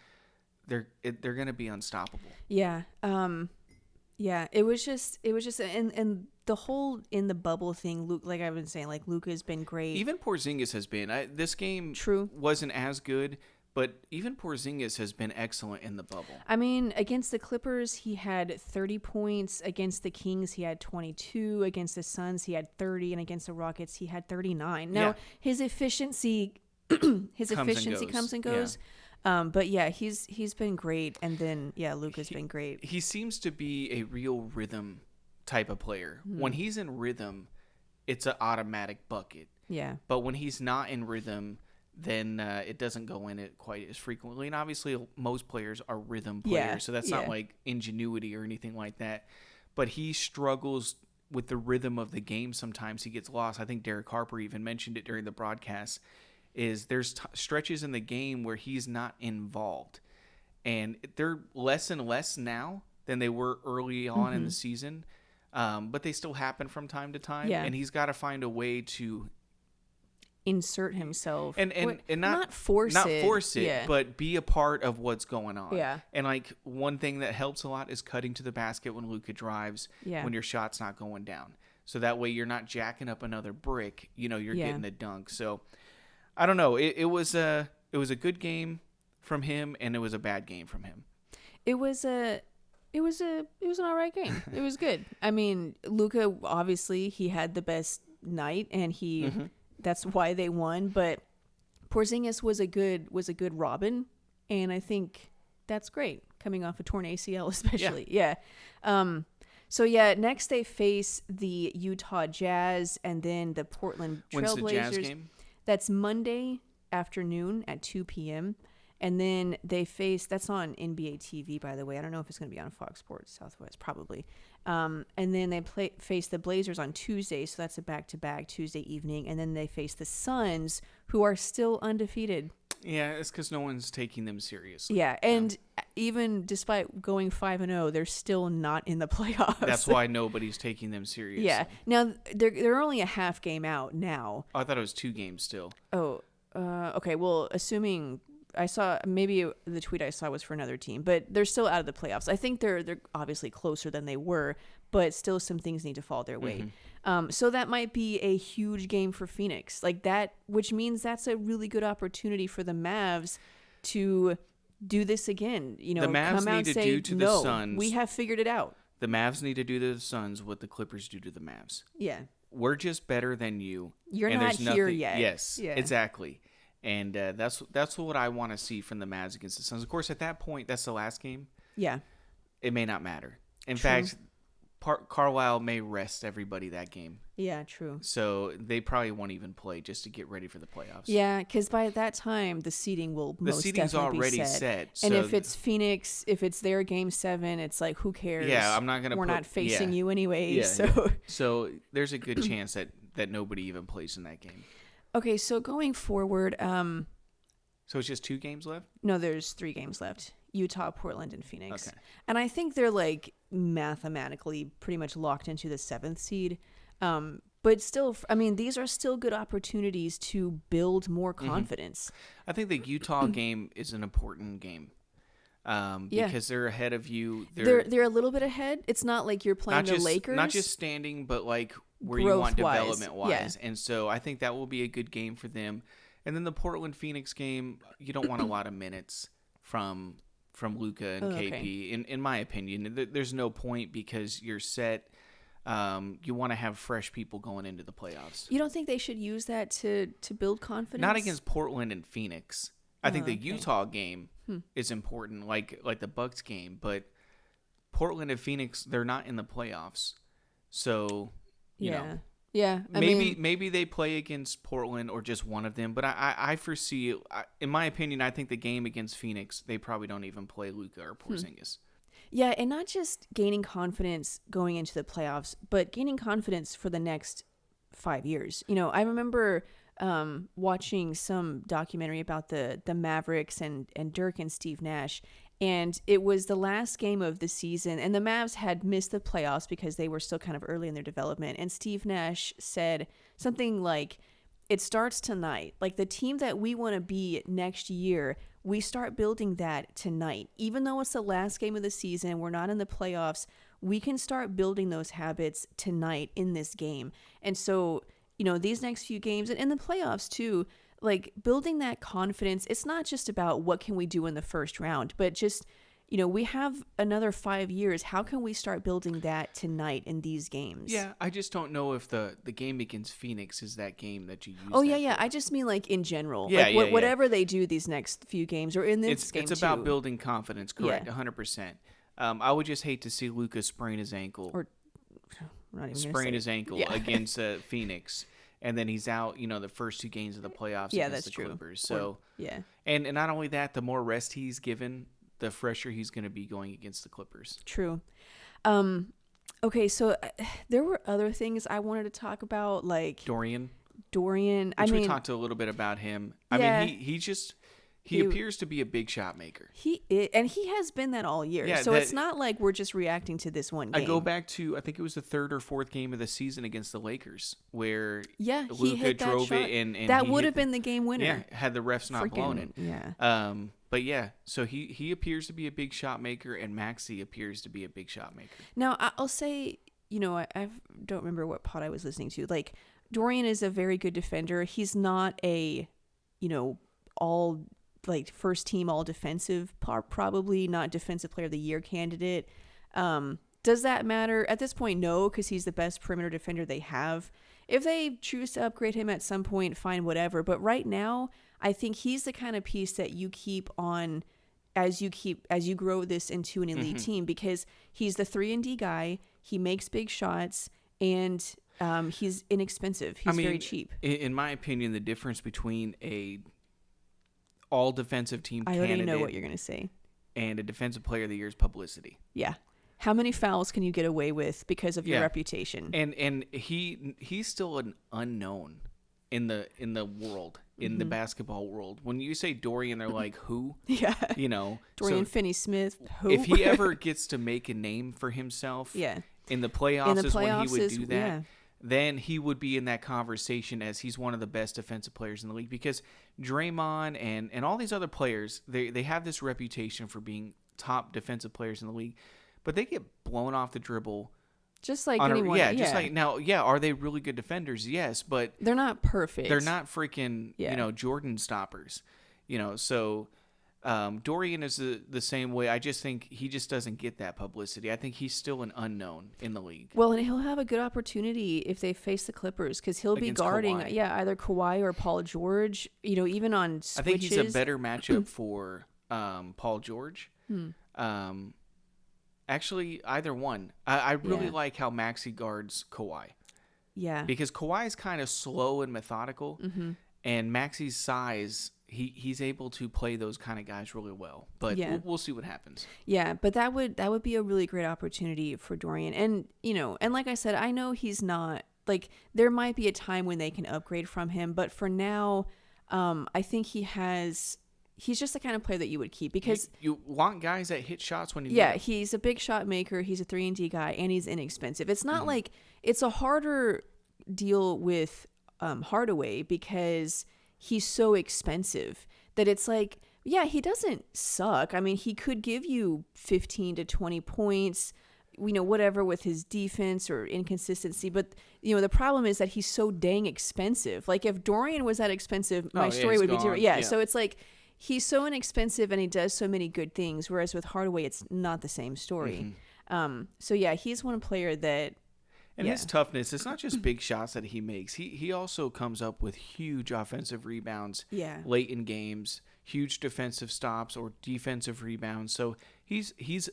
S2: they're going to be unstoppable.
S1: Yeah. It was just and the whole in the bubble thing, Luke, like I've been saying, like Luka's been great.
S2: Even Porzingis has been. This game wasn't as good, but even Porzingis has been excellent in the bubble.
S1: I mean, against the Clippers, he had 30 points. Against the Kings, he had 22. Against the Suns, he had 30. And against the Rockets, he had 39. Now, his efficiency comes and goes. Yeah. But yeah, he's been great. And then, Luka's been great.
S2: He seems to be a real rhythm type of player. When he's in rhythm, it's an automatic bucket. Yeah. But when he's not in rhythm, then it doesn't go in it quite as frequently. And obviously, most players are rhythm players, so that's not like ingenuity or anything like that. But he struggles with the rhythm of the game. Sometimes he gets lost. I think Derek Harper even mentioned it during the broadcast, is there's stretches in the game where he's not involved. And they're less and less now than they were early on in the season. But they still happen from time to time. Yeah. And he's got to find a way to
S1: insert himself
S2: and not force it, but be a part of what's going on. Yeah. And like one thing that helps a lot is cutting to the basket when Luka drives, when your shot's not going down. So that way you're not jacking up another brick, you're getting a dunk. So I don't know. It was a good game from him, and it was a bad game from him.
S1: It was an all right game. It was good. I mean, Luka, obviously he had the best night, and he that's why they won. But Porzingis was a good Robin, and I think that's great coming off a torn ACL, especially. Yeah. So next they face the Utah Jazz and then the Portland Trailblazers.
S2: When's the Jazz game?
S1: That's Monday afternoon at 2 p.m. And then they face, that's on NBA TV, by the way. I don't know if it's going to be on Fox Sports Southwest, probably. And then they face the Blazers on Tuesday, so that's a back-to-back Tuesday evening. And then they face the Suns, who are still undefeated.
S2: Yeah, it's because no one's taking them seriously.
S1: Yeah, and even despite going 5-0, they're still not in the playoffs.
S2: That's why nobody's taking them seriously.
S1: Yeah. Now, they're only a half game out now.
S2: Oh, I thought it was 2 games still.
S1: Oh, okay. Well, assuming... I saw maybe the tweet I saw was for another team, but they're still out of the playoffs. I think they're obviously closer than they were, but still some things need to fall their way. So that might be a huge game for Phoenix, like that, which means that's a really good opportunity for the Mavs to do this again. The
S2: Mavs
S1: come out
S2: need
S1: and
S2: to
S1: say,
S2: do to the Suns.
S1: We have figured it out.
S2: The Mavs need to do to the Suns what the Clippers do to the Mavs.
S1: Yeah,
S2: we're just better than you.
S1: You're not here yet.
S2: Yes, exactly. And that's what I want to see from the Mavs against the Suns. Of course, at that point, that's the last game.
S1: Yeah.
S2: It may not matter. In fact, Carlisle may rest everybody that game.
S1: Yeah, true.
S2: So they probably won't even play just to get ready for the playoffs.
S1: Yeah, because by that time, the seeding will most
S2: seeding's
S1: definitely
S2: already
S1: be set.
S2: set.
S1: And
S2: so
S1: if it's Phoenix, if it's their game 7, it's like, who cares?
S2: Yeah, I'm not going to
S1: We're not facing you anyway.
S2: So there's a good chance that nobody even plays in that game.
S1: Okay, so going forward...
S2: So it's just 2 games left?
S1: No, there's 3 games left. Utah, Portland, and Phoenix.
S2: Okay.
S1: And I think they're like mathematically pretty much locked into the 7th seed. But still, I mean, these are still good opportunities to build more confidence.
S2: I think the Utah game is an important game. Because they're ahead of you.
S1: They're a little bit ahead. It's not like you're playing the Lakers.
S2: Not just standing, but like where you want development-wise.
S1: Yeah.
S2: And so I think that will be a good game for them. And then the Portland-Phoenix game, you don't want a lot of minutes from Luka and KP. In my opinion, there's no point because you're set. You want to have fresh people going into the playoffs.
S1: You don't think they should use that to build confidence?
S2: Not against Portland and Phoenix. I think the Utah game is important, like the Bucks game. But Portland and Phoenix, they're not in the playoffs. So, you know.
S1: Yeah,
S2: maybe they play against Portland or just one of them, but I foresee, in my opinion, I think the game against Phoenix, they probably don't even play Luka or Porzingis.
S1: Yeah, and not just gaining confidence going into the playoffs, but gaining confidence for the next 5 years. You know, I remember watching some documentary about the Mavericks and Dirk and Steve Nash, and it was the last game of the season, and the Mavs had missed the playoffs because they were still kind of early in their development. And Steve Nash said something like, it starts tonight. Like, the team that we want to be next year, we start building that tonight. Even though it's the last game of the season, we're not in the playoffs, we can start building those habits tonight in this game. And so, you know, these next few games, and in the playoffs too, like building that confidence, it's not just about what can we do in the first round, but just, you know, we have another 5 years. How can we start building that tonight in these games?
S2: Yeah, I just don't know if the game against Phoenix is that game that you use.
S1: Oh, yeah. I just mean like in general.
S2: Yeah,
S1: like whatever they do these next few games or in this game
S2: it's about building confidence, correct, 100%. I would just hate to see Luka sprain his ankle.
S1: Or not even
S2: his ankle against Phoenix. And then he's out, you know, the first 2 games of the playoffs against the Clippers. So, and not only that, the more rest he's given, the fresher he's going to be going against the Clippers.
S1: True. Okay, so there were other things I wanted to talk about, like
S2: Dorian.
S1: We
S2: talked a little bit about him. I mean, he appears to be a big shot maker.
S1: He is, and he has been that all year.
S2: Yeah,
S1: so it's not like we're just reacting to this one game.
S2: I go back to, I think it was the 3rd or 4th game of the season against the Lakers, where
S1: Luka
S2: drove it and
S1: that would have been the game winner.
S2: Yeah, had the refs not blown it.
S1: Yeah.
S2: But yeah, so he appears to be a big shot maker, and Maxi appears to be a big shot maker.
S1: Now I'll say, you know, I don't remember what pod I was listening to. Like, Dorian is a very good defender. He's not a, you know, all like first team all defensive, probably not defensive player of the year candidate. Does that matter at this point? No, because he's the best perimeter defender they have. If they choose to upgrade him at some point, fine, whatever. But right now, I think he's the kind of piece that you keep on as you grow this into an elite team, because he's the 3-and-D guy. He makes big shots, and he's inexpensive. He's very cheap.
S2: In my opinion, the difference between a all defensive team candidate,
S1: I already know what you're going to say,
S2: and a defensive player of the year is publicity.
S1: Yeah. How many fouls can you get away with because of your reputation?
S2: And he's still an unknown in the world, in the basketball world. When you say Dorian, they're like, who?
S1: Yeah.
S2: You know,
S1: Dorian Finney-Smith. Who?
S2: If he ever gets to make a name for himself, in the playoffs is when he would do that.
S1: Yeah.
S2: Then he would be in that conversation as he's one of the best defensive players in the league, because Draymond and all these other players, they have this reputation for being top defensive players in the league, but they get blown off the dribble.
S1: Just like anyone.
S2: Just like now, are they really good defenders? Yes, but
S1: they're not perfect.
S2: They're not freaking, Jordan stoppers. So Dorian is the same way. I just think he just doesn't get that publicity. I think he's still an unknown in the league.
S1: Well, and he'll have a good opportunity if they face the Clippers, because he'll be guarding, either Kawhi or Paul George. Even on switches.
S2: I think he's a better matchup for Paul George. Actually, either one. I really like how Maxi guards Kawhi.
S1: Yeah.
S2: Because Kawhi is kind of slow and methodical, and Maxi's size, he's able to play those kind of guys really well. But we'll see what happens.
S1: Yeah, but that would be a really great opportunity for Dorian. And, and like I said, I know he's not, like, there might be a time when they can upgrade from him, but for now, I think he's just the kind of player that you would keep because
S2: you want guys that hit shots when you
S1: he's a big shot maker, he's a 3-and-D guy, and he's inexpensive. It's not like it's a harder deal with Hardaway because he's so expensive that it's like, yeah, he doesn't suck. I mean, he could give you 15 to 20 points, whatever with his defense or inconsistency. But, the problem is that he's so dang expensive. Like if Dorian was that expensive, my story would be different. Yeah. So it's like he's so inexpensive and he does so many good things. Whereas with Hardaway, it's not the same story. So yeah, he's one player that,
S2: and his toughness, it's not just big shots that he makes. He also comes up with huge offensive rebounds late in games, huge defensive stops or defensive rebounds. So he's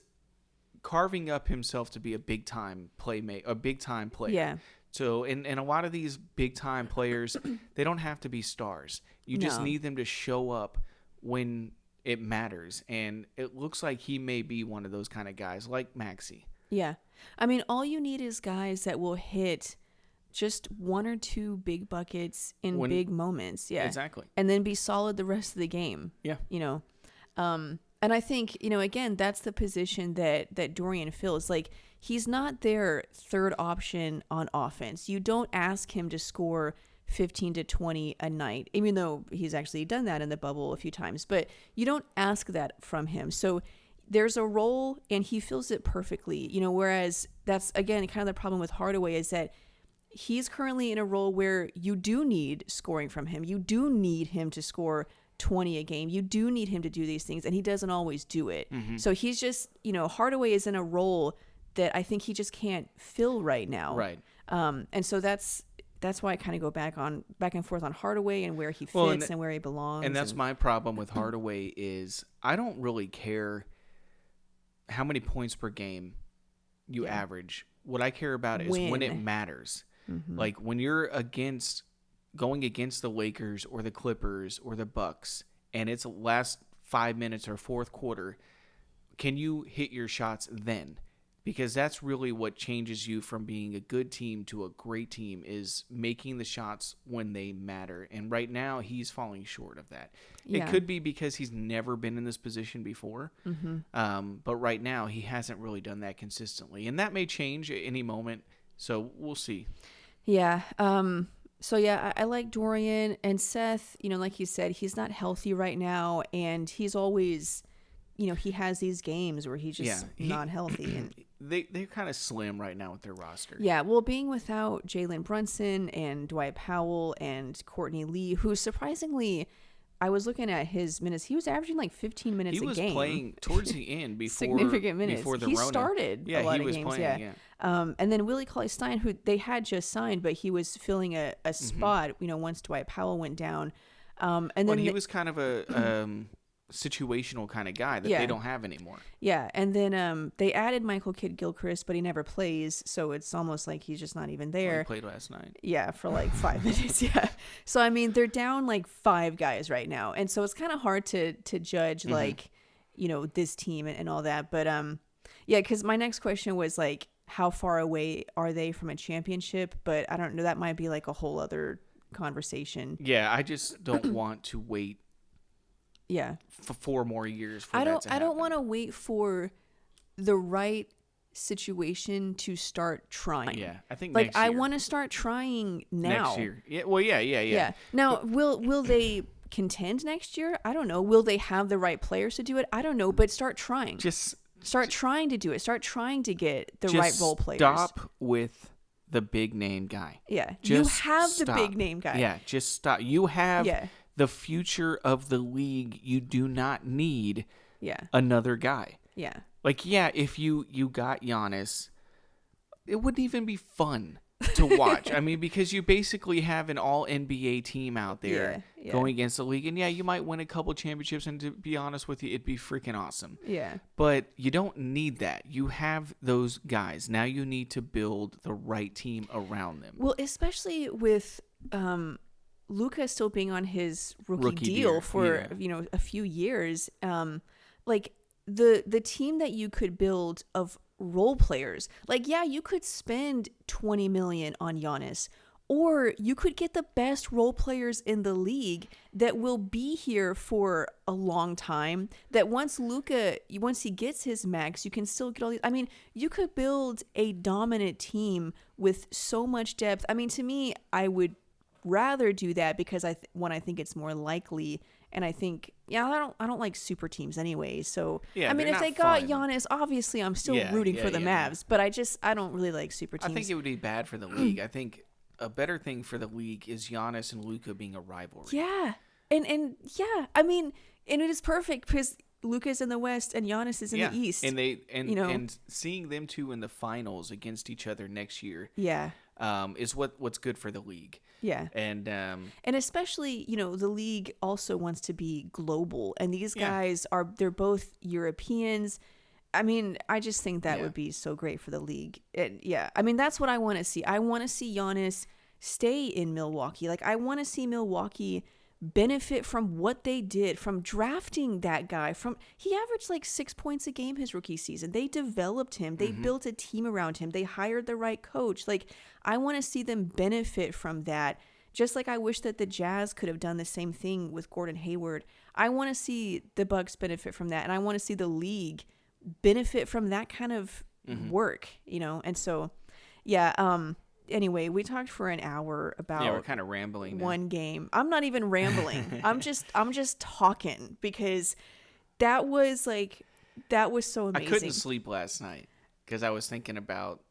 S2: carving up himself to be a big-time player.
S1: Yeah.
S2: So and a lot of these big-time players, they don't have to be stars. You just need them to show up when it matters. And it looks like he may be one of those kind of guys like Maxi.
S1: Yeah. I mean, all you need is guys that will hit just one or two big buckets in big moments. Yeah.
S2: Exactly.
S1: And then be solid the rest of the game.
S2: Yeah.
S1: And I think, again, that's the position that Dorian fills. Like, he's not their third option on offense. You don't ask him to score 15 to 20 a night, even though he's actually done that in the bubble a few times. But you don't ask that from him. So there's a role and he fills it perfectly, whereas that's, again, kind of the problem with Hardaway is that he's currently in a role where you do need scoring from him. You do need him to score 20 a game. You do need him to do these things, and he doesn't always do it. So he's just, Hardaway is in a role that I think he just can't fill right now.
S2: Right.
S1: And so that's why I kind of go back and forth on Hardaway and where he fits and where he belongs.
S2: And that's my problem with Hardaway is I don't really care how many points per game you average. What I care about is when it matters. Like when you're going against the Lakers or the Clippers or the Bucks and it's last 5 minutes or fourth quarter, can you hit your shots then? Because that's really what changes you from being a good team to a great team is making the shots when they matter. And right now he's falling short of that. It could be because he's never been in this position before. But right now he hasn't really done that consistently. And that may change at any moment. So we'll see.
S1: Yeah. So yeah, I like Dorian and Seth, like you said, he's not healthy right now. And he's always, he has these games where he's just not healthy. And
S2: they're kind of slim right now with their roster.
S1: Yeah, well, being without Jalen Brunson and Dwight Powell and Courtney Lee, who surprisingly, I was looking at his minutes. He was averaging like 15 minutes a game.
S2: He was playing towards the end before
S1: significant minutes.
S2: Before the
S1: he
S2: Rona.
S1: Started a lot of games.
S2: Playing,
S1: and then Willie Cauley-Stein, who they had just signed, but he was filling a spot. Once Dwight Powell went down, and then
S2: he was kind of a situational kind of guy that they don't have anymore.
S1: Yeah, and then they added Michael Kidd-Gilchrist, but he never plays, so it's almost like he's just not even there.
S2: Well, he played last night.
S1: Yeah, for like 5 minutes. Yeah, so I mean they're down like 5 guys right now, and so it's kind of hard to judge like this team and all that. But yeah, because my next question was like, how far away are they from a championship? But I don't know. That might be like a whole other conversation.
S2: Yeah, I just don't want to wait.
S1: Yeah.
S2: For 4 more years for
S1: I
S2: I
S1: don't want to wait for the right situation to start trying.
S2: Yeah, I think
S1: like
S2: next year.
S1: I want to start trying now.
S2: Next year. Yeah, well, yeah.
S1: Now, will they contend next year? I don't know. Will they have the right players to do it? I don't know, but start trying. Start trying to do it. Start trying to get the right role players.
S2: Stop with the big name guy.
S1: Yeah.
S2: Just
S1: you have
S2: stop.
S1: the big name guy.
S2: Yeah, just stop. You have the future of the league. You do not need another guy.
S1: Yeah.
S2: Like, if you got Giannis, it wouldn't even be fun. to watch. I mean, because you basically have an all NBA team out there going against the league. And yeah, you might win a couple championships. And to be honest with you, it'd be freaking awesome.
S1: Yeah.
S2: But you don't need that. You have those guys. Now you need to build the right team around them.
S1: Well, especially with Luka still being on his rookie deal for, a few years. Like the team that you could build of role players, like, yeah, you could spend $20 million on Giannis, or you could get the best role players in the league that will be here for a long time, that once he gets his max, you can still get all these. I mean, you could build a dominant team with so much depth. I mean, to me, I would rather do that because I think it's more likely. And I think, I don't like super teams anyway. So, I mean, if they got Giannis, obviously I'm still rooting for the Mavs. But I don't really like super teams.
S2: I think it would be bad for the league. I think a better thing for the league is Giannis and Luka being a rivalry.
S1: Yeah. And yeah, I mean, and it is perfect because Luka's in the West and Giannis is in the East.
S2: And and seeing them two in the finals against each other next year.
S1: Yeah.
S2: Is what's good for the league.
S1: Yeah.
S2: And
S1: especially, the league also wants to be global, and these guys they're both Europeans. I mean, I just think that would be so great for the league. And I mean, that's what I want to see. I want to see Giannis stay in Milwaukee. Like, I want to see Milwaukee benefit from what they did, from drafting that guy. He averaged like 6 points a game his rookie season. They developed him. They built a team around him. They hired the right coach. Like, I want to see them benefit from that. Just like I wish that the Jazz could have done the same thing with Gordon Hayward. I want to see the Bucks benefit from that, and I want to see the league benefit from that kind of work, And so, anyway, we talked for an hour about
S2: we're kind of rambling now.
S1: One game. I'm not even rambling. I'm just talking because that was so amazing.
S2: I couldn't sleep last night because I was thinking about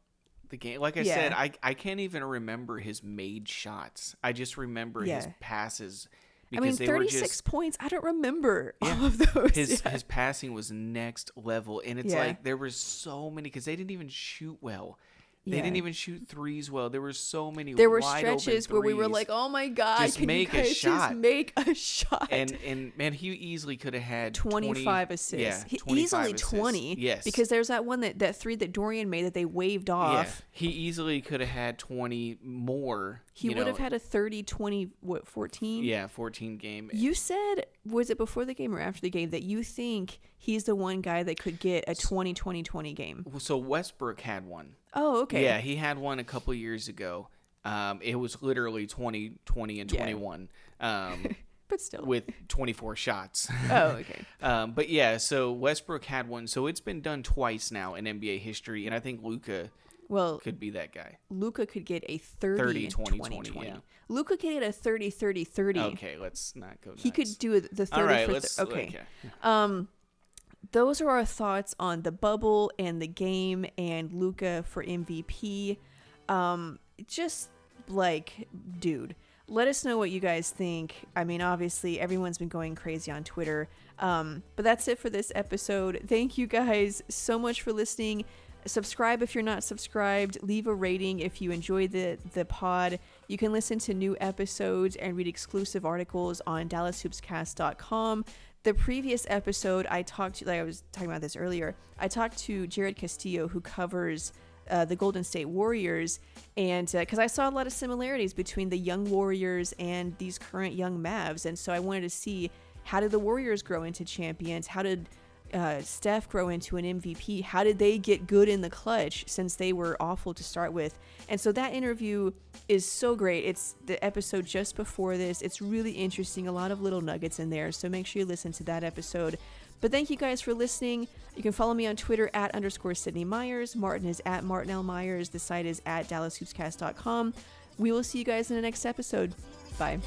S2: the game. Like I said, I can't even remember his made shots. I just remember his passes.
S1: I mean, 36 points. I don't remember all of those.
S2: His passing was next level, and it's like there were so many because they didn't even shoot well. They didn't even shoot threes well. There were so many. There were stretches where we were like, "Oh my god, just make a shot!
S1: Just make a shot!"
S2: And man, he easily could have had
S1: 25 assists. Yeah, easily 20.
S2: Yes,
S1: because there's that one that three that Dorian made that they waved off.
S2: Yeah. He easily could have had 20 more.
S1: He would have had a 30-20 14?
S2: Yeah, 14 game.
S1: You said, was it before the game or after the game, that you think he's the one guy that could get a 20-20-20 game?
S2: So Westbrook had one.
S1: Oh, okay.
S2: Yeah, he had one a couple years ago. It was literally 20, 20, and 21.
S1: But still.
S2: With 24 shots.
S1: Oh, okay.
S2: But yeah, so Westbrook had one. So it's been done twice now in NBA history, and I think Luka could be that guy.
S1: Luka could get a 30-20-20. Yeah. Luka could get a 30-30-30.
S2: Okay, let's not go nuts.
S1: He could do the 30
S2: All right,
S1: for okay. Those are our thoughts on the bubble and the game and Luka for MVP. Just like, dude, let us know what you guys think. I mean, obviously, everyone's been going crazy on Twitter. But that's it for this episode. Thank you guys so much for listening. Subscribe if you're not subscribed. Leave a rating if you enjoyed the pod. You can listen to new episodes and read exclusive articles on DallasHoopsCast.com. The previous episode, I was talking about this earlier. I talked to Jared Castillo, who covers the Golden State Warriors, and because I saw a lot of similarities between the young Warriors and these current young Mavs, and so I wanted to see, how did the Warriors grow into champions? How did Steph grow into an MVP? How did they get good in the clutch since they were awful to start with? And so that interview is so great. It's the episode just before this. It's really interesting. A lot of little nuggets in there. So make sure you listen to that episode. But thank you guys for listening. You can follow me on Twitter @_Sydney Myers. Martin is @Martin L. Myers. The site is @DallasHoopsCast.com. We will see you guys in the next episode. Bye.